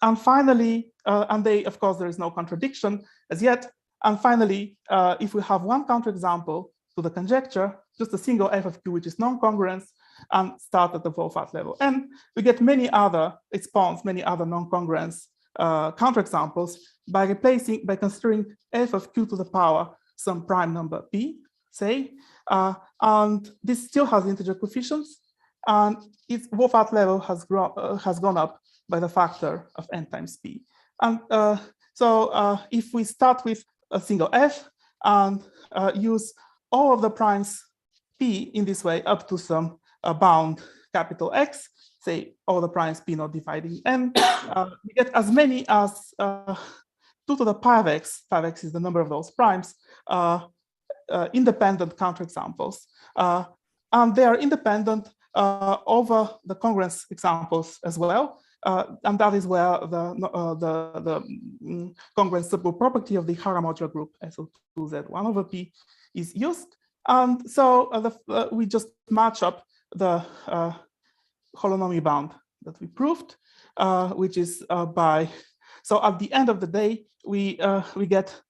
And finally, of course, there is no contradiction as yet. And finally, if we have one counterexample to the conjecture, just a single f of q, which is non-congruence, and start at the Wolfart level n, we get many other, it spawns many other non-congruence counterexamples by considering f of q to the power some prime number p, say, and this still has integer coefficients, and its Wolfart level has gone up by the factor of n times p. And so if we start with a single f and use all of the primes p in this way up to some bound capital X, say all the primes p not dividing n, we get as many as 2 to the pi of x. Pi of x is the number of those primes, independent counterexamples. And they are independent over the congruence examples as well. And that is where the congruence subgroup property of the Ihara modular group SO2Z1 over P is used. And so we just match up the holonomy bound that we proved, which is so at the end of the day, we get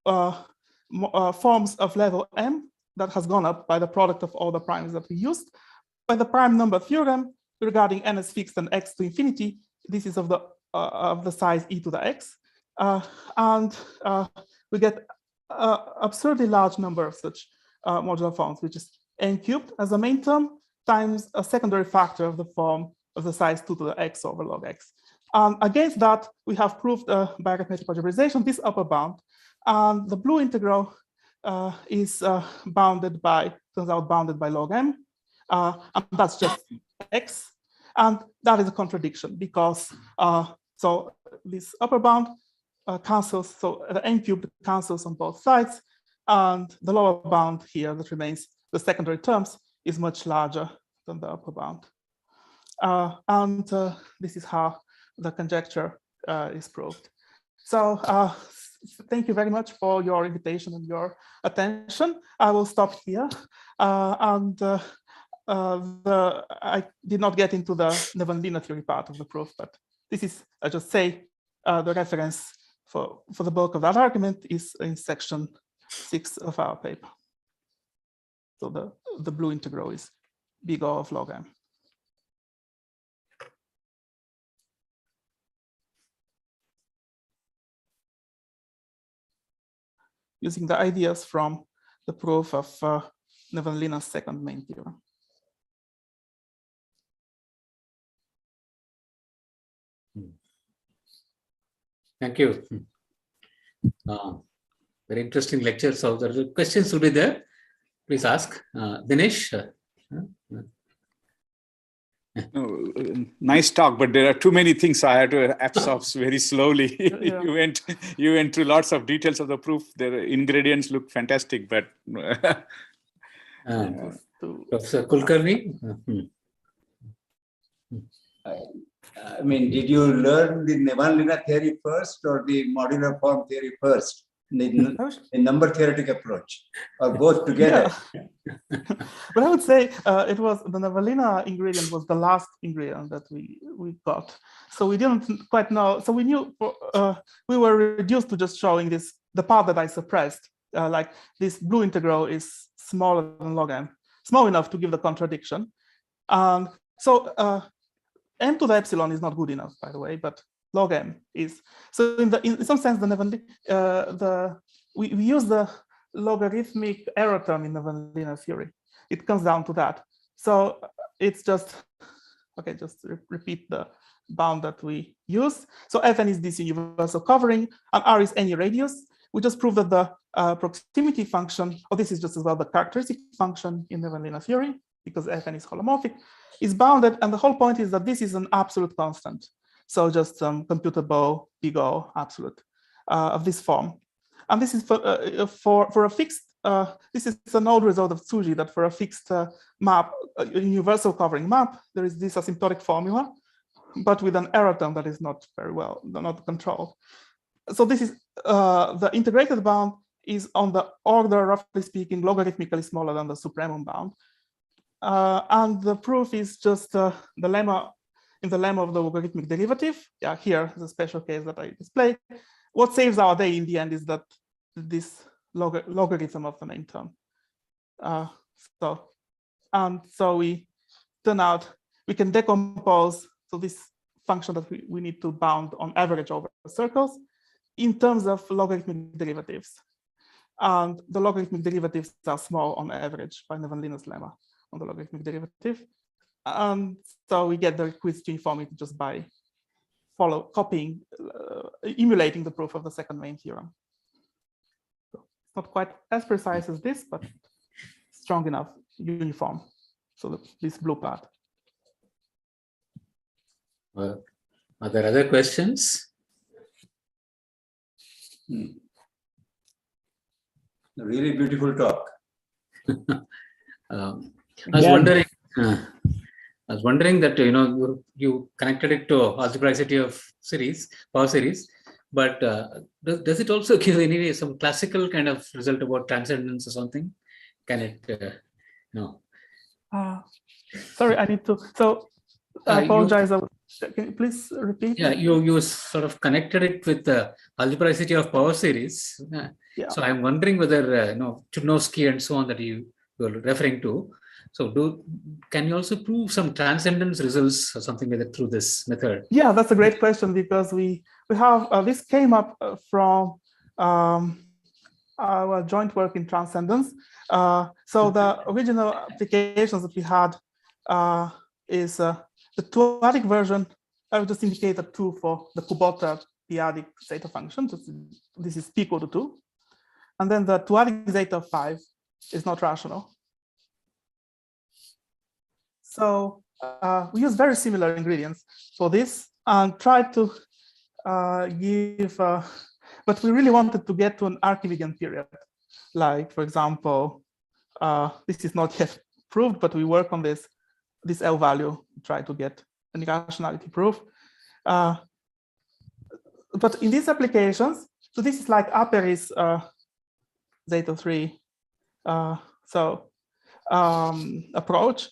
forms of level m that has gone up by the product of all the primes that we used. By the prime number theorem regarding n as fixed and x to infinity, this is of the size e to the x, and we get an absurdly large number of such modular forms, which is n cubed as a main term times a secondary factor of the form of the size 2 to the x over log x. Against that, we have proved by arithmetic algebraization this upper bound, and the blue integral is bounded by log m, and that's just x, and that is a contradiction because so this upper bound cancels, so the n cubed cancels on both sides, and the lower bound here that remains, the secondary terms, is much larger than the upper bound. This is how the conjecture is proved. So thank you very much for your invitation and your attention. I will stop here. I did not get into the Nevanlinna theory part of the proof, but this is, I just say, the reference for the bulk of that argument is in section 6 of our paper. So the blue integral is big O of log m. Using the ideas from the proof of Nevanlinna's second main theorem. Thank you. Very interesting lecture. So the questions will be there. Please ask. Dinesh? Nice talk, but there are too many things, so I had to absorb very slowly. Yeah. you went through lots of details of the proof. The ingredients look fantastic, but Professor Kulkarni? I mean, did you learn the Nevanlinna theory first or the modular form theory first? The number theoretic approach, or both together? Yeah. But I would say it was the Nevanlinna ingredient was the last ingredient that we got. So we didn't quite know. So we knew we were reduced to just showing this, the part that I suppressed, like this blue integral is smaller than log m, small enough to give the contradiction. So m to the epsilon is not good enough, by the way, but log m is. So in some sense, we use the logarithmic error term in the Nevanlinna theory. It comes down to that. So it's just, okay, just repeat the bound that we use. So Fn is this universal covering, and R is any radius. We just prove that the proximity function, or this is just as well the characteristic function in the Nevanlinna theory, because Fn is holomorphic, is bounded. And the whole point is that this is an absolute constant. So just some computable big O absolute of this form. And this is for a fixed, this is an old result of Sury, that for a fixed map, a universal covering map, there is this asymptotic formula, but with an error term that is not very well, not controlled. So this is, the integrated bound is on the order, roughly speaking, logarithmically smaller than the supremum bound. And the proof is just the lemma, in the lemma of the logarithmic derivative. Yeah, here is a special case that I display. What saves our day in the end is that this logarithm of the main term. So we turn out, we can decompose, so this function that we need to bound on average over circles in terms of logarithmic derivatives. And the logarithmic derivatives are small on average by Nevanlinna's lemma on the logarithmic derivative. And so we get the requisite uniformity just by copying, emulating the proof of the second main theorem. So it's not quite as precise as this, but strong enough, uniform. So this blue part. Are there other questions? A really beautiful talk. I was wondering that you connected it to algebraicity of power series, but does it also give anyway some classical kind of result about transcendence or something? Can it? No. Sorry, I need to. So I apologize. Can you please repeat? Yeah, you sort of connected it with the algebraicity of power series. Yeah. So I'm wondering whether Chudnovsky and so on that you were referring to. So can you also prove some transcendence results or something like that through this method? Yeah, that's a great question, because we have this came up from our joint work in transcendence. So the original applications that we had is the two-adic version. I will just indicate a 2 for the Kubota p-adic zeta function. This is p equal to 2. And then the two-adic zeta of 5 is not rational. So we use very similar ingredients for this and tried to give, but we really wanted to get to an Archimedean period. Like, for example, this is not yet proved, but we work on this L value, try to get an irrationality proof. But in these applications, so this is like Aperis zeta 3 approach.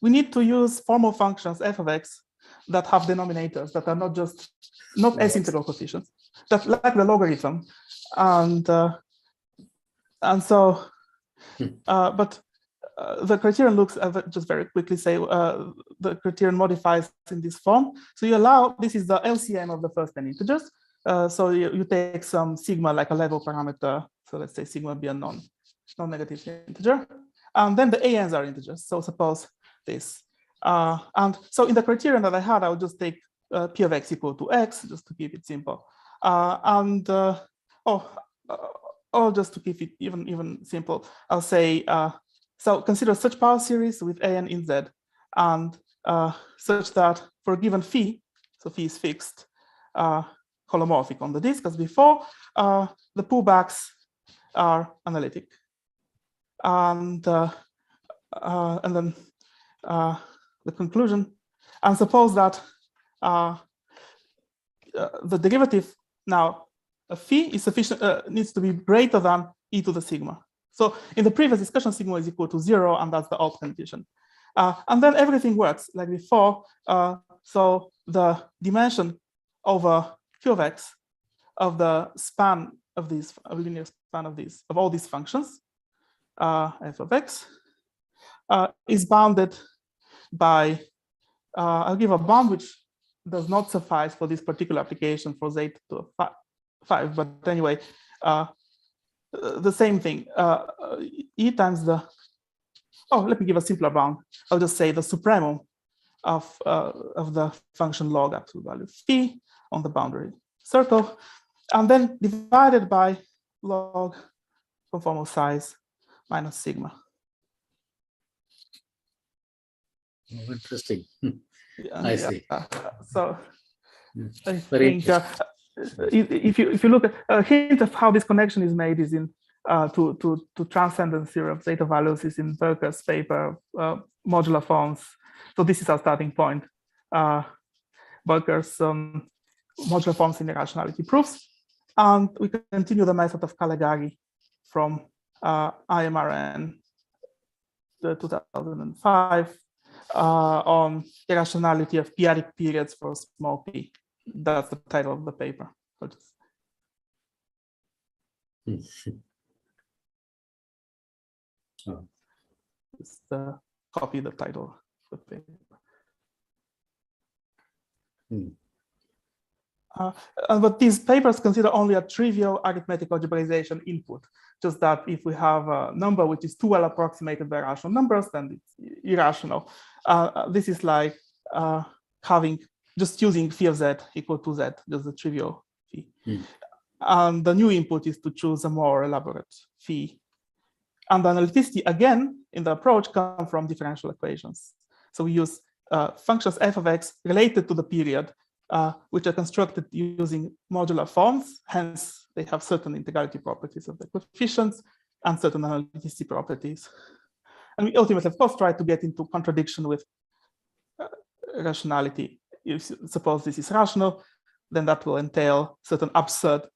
We need to use formal functions f of x that have denominators that are not S-integral coefficients, that like the logarithm, and so, but the criterion looks, just very quickly say, the criterion modifies in this form. So you allow, this is the LCM of the first 10 integers. So you take some sigma like a level parameter. So let's say sigma be a non-negative integer. And then the ANs are integers. So suppose this. And so in the criterion that I had, I would just take P of x equal to x, just to keep it simple. Or just to keep it even simple, I'll say, so consider such power series with AN in Z. and such that for a given phi, so phi is fixed, holomorphic on the disk as before, the pullbacks are analytic. And then the conclusion, and suppose that the derivative now phi is sufficient, needs to be greater than e to the sigma. So in the previous discussion, sigma is equal to 0, and that's the odd condition. And then everything works like before. So the dimension over q of x of the span of these, linear span of these, of all these functions, f of x, is bounded by, I'll give a bound which does not suffice for this particular application for z to 5, but anyway, the same thing, e times the, let me give a simpler bound. I'll just say the supremum of the function log absolute value phi on the boundary circle, and then divided by log conformal size minus sigma. Oh, interesting. I see. So I Very think if you look at a hint of how this connection is made is in to transcendence theory of zeta values is in Berker's paper, modular forms. So this is our starting point. Berker's modular forms in irrationality proofs. And we continue the method of Calegari from IMRN 2005 on irrationality of periodic periods for small p. That's the title of the paper. Just copy the title of the paper. But these papers consider only a trivial arithmetic algebraization input, just that if we have a number which is too well approximated by rational numbers, then it's irrational. This is like just using phi of z equal to z, just a trivial phi. And the new input is to choose a more elaborate phi. And the analyticity, again, in the approach, come from differential equations. So we use functions f of x related to the period, which are constructed using modular forms. Hence, they have certain integrality properties of the coefficients and certain analyticity properties. And we ultimately, of course, try to get into contradiction with rationality. If suppose this is rational, then that will entail certain absurd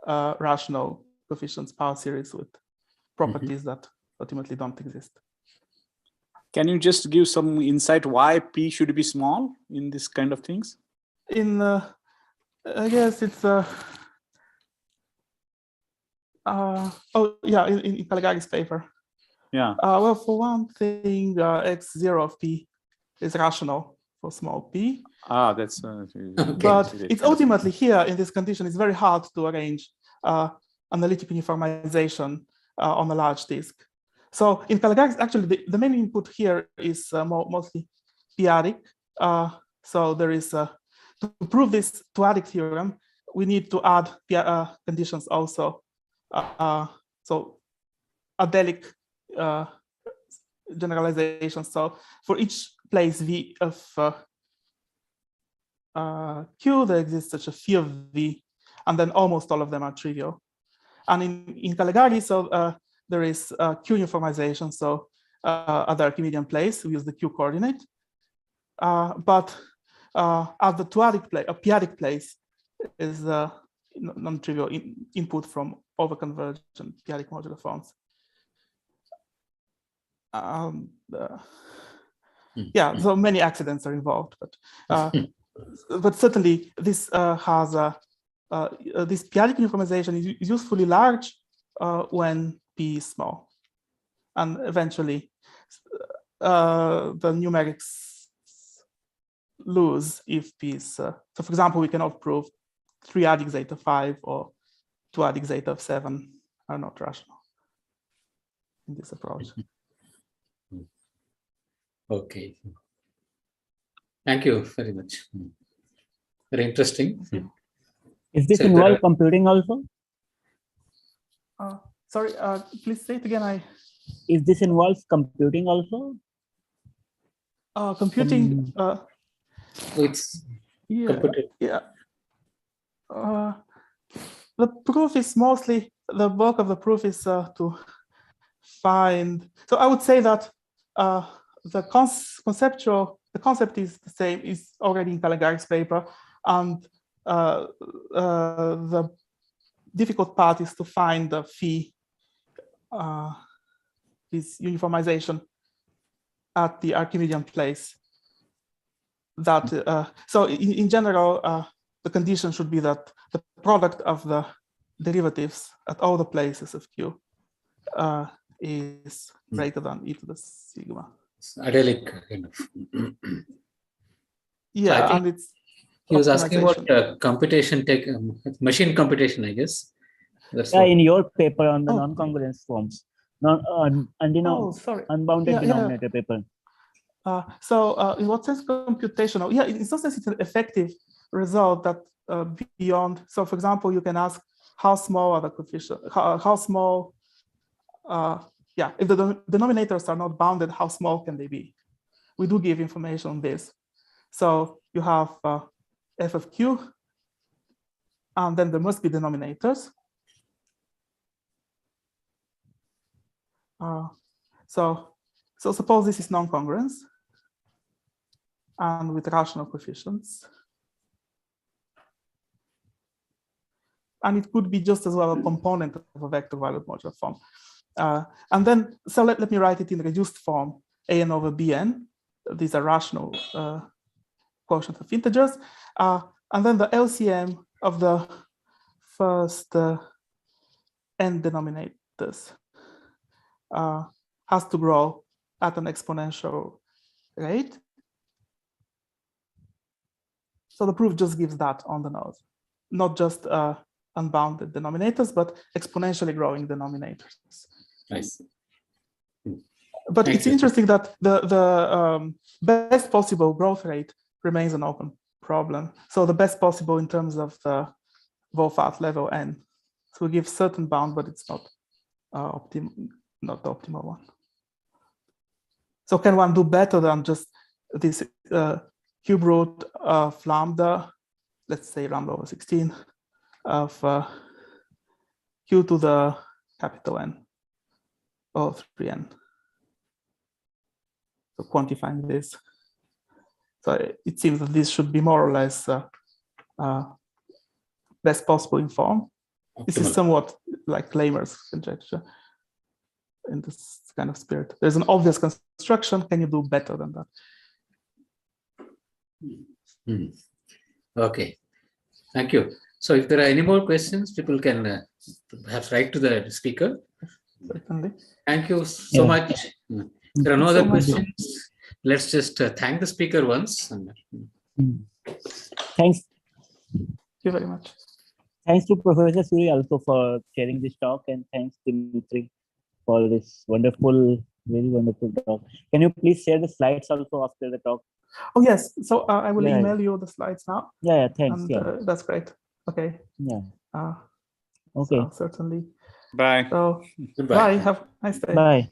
rational coefficients power series with properties that ultimately don't exist. Can you just give some insight why p should be small in this kind of things? In I guess it's in Calegari's paper. Yeah. Well, for one thing, x0 of p is rational for small p. That's but it's ultimately here in this condition, it's very hard to arrange analytic uniformization on a large disk. So in Calegari's, actually, the main input here is mostly periodic. So there is to prove this two-adic theorem, we need to add conditions also. So adelic generalization. So for each place v of q, there exists such a phi of v, and then almost all of them are trivial. And in Calegari, so there is q uniformization. So at the Archimedean place, we use the q coordinate. But at the two-adic place, a periodic place is non-trivial input from overconvergent periodic modular forms. Yeah, so many accidents are involved, but certainly this has this periodic uniformization is usefully large when p is small, and eventually the numerics lose if p is so. For example, we cannot prove 3-adic zeta 5 or 2-adic zeta of 7 are not rational in this approach. Okay. Thank you very much. Very interesting. Is this So involve computing also? Sorry, please say it again. Is this involves computing also? Computing. It's Yeah. computed. Yeah. The proof is mostly, the bulk of the proof is to find. So I would say that the concept is the same, is already in Caligari's paper, and the difficult part is to find the phi, this uniformization at the Archimedean place. That so in general, the condition should be that the product of the derivatives at all the places of Q is greater than e to the sigma. It's idyllic kind of. Yeah, So and it's he was asking what optimization. computation take machine computation, I guess. That's Yeah, what. in your paper on the Oh. non-congruence forms, Sorry. unbounded Yeah, yeah. denominator paper. So in what sense computational? Yeah, in some sense it's an effective result that beyond. So for example, you can ask how small are the coefficients, how small, yeah, if the denominators are not bounded, how small can they be? We do give information on this. So you have f of q, and then there must be denominators. So suppose this is non-congruence and with rational coefficients. And it could be just as well a component of a vector valued modular form. And then, so let me write it in reduced form, an over bn. These are rational quotient of integers. And then the LCM of the first n denominators has to grow at an exponential rate. So the proof just gives that on the node, not just unbounded denominators, but exponentially growing denominators. Nice. But Thank it's you. interesting that the best possible growth rate remains an open problem. So the best possible in terms of the Wolfart level n. So we give certain bound, but it's not not the optimal one. So can one do better than just this cube root of lambda, let's say lambda over 16 of q to the capital N or 3n? So quantifying this. So it seems that this should be more or less best possible in form. This is Optimal. somewhat like Lamer's conjecture in this kind of spirit. There's an obvious construction. Can you do better than that? Okay. Thank you. So if there are any more questions, people can perhaps write to the speaker. Certainly. Thank you so much. If there are no Thank you other so much. questions, let's just thank the speaker once. Thanks. Thank you very much. Thanks to Professor Sury also for sharing this talk, and thanks Dimitri for this wonderful, very wonderful talk. Can you please share the slides also after the talk? Oh yes. So I will Yeah. email you the slides now. Yeah, thanks. And Yeah. that's great. Okay. Yeah. Okay. Okay. So certainly. Bye. So Goodbye. bye. Have a nice day. Bye.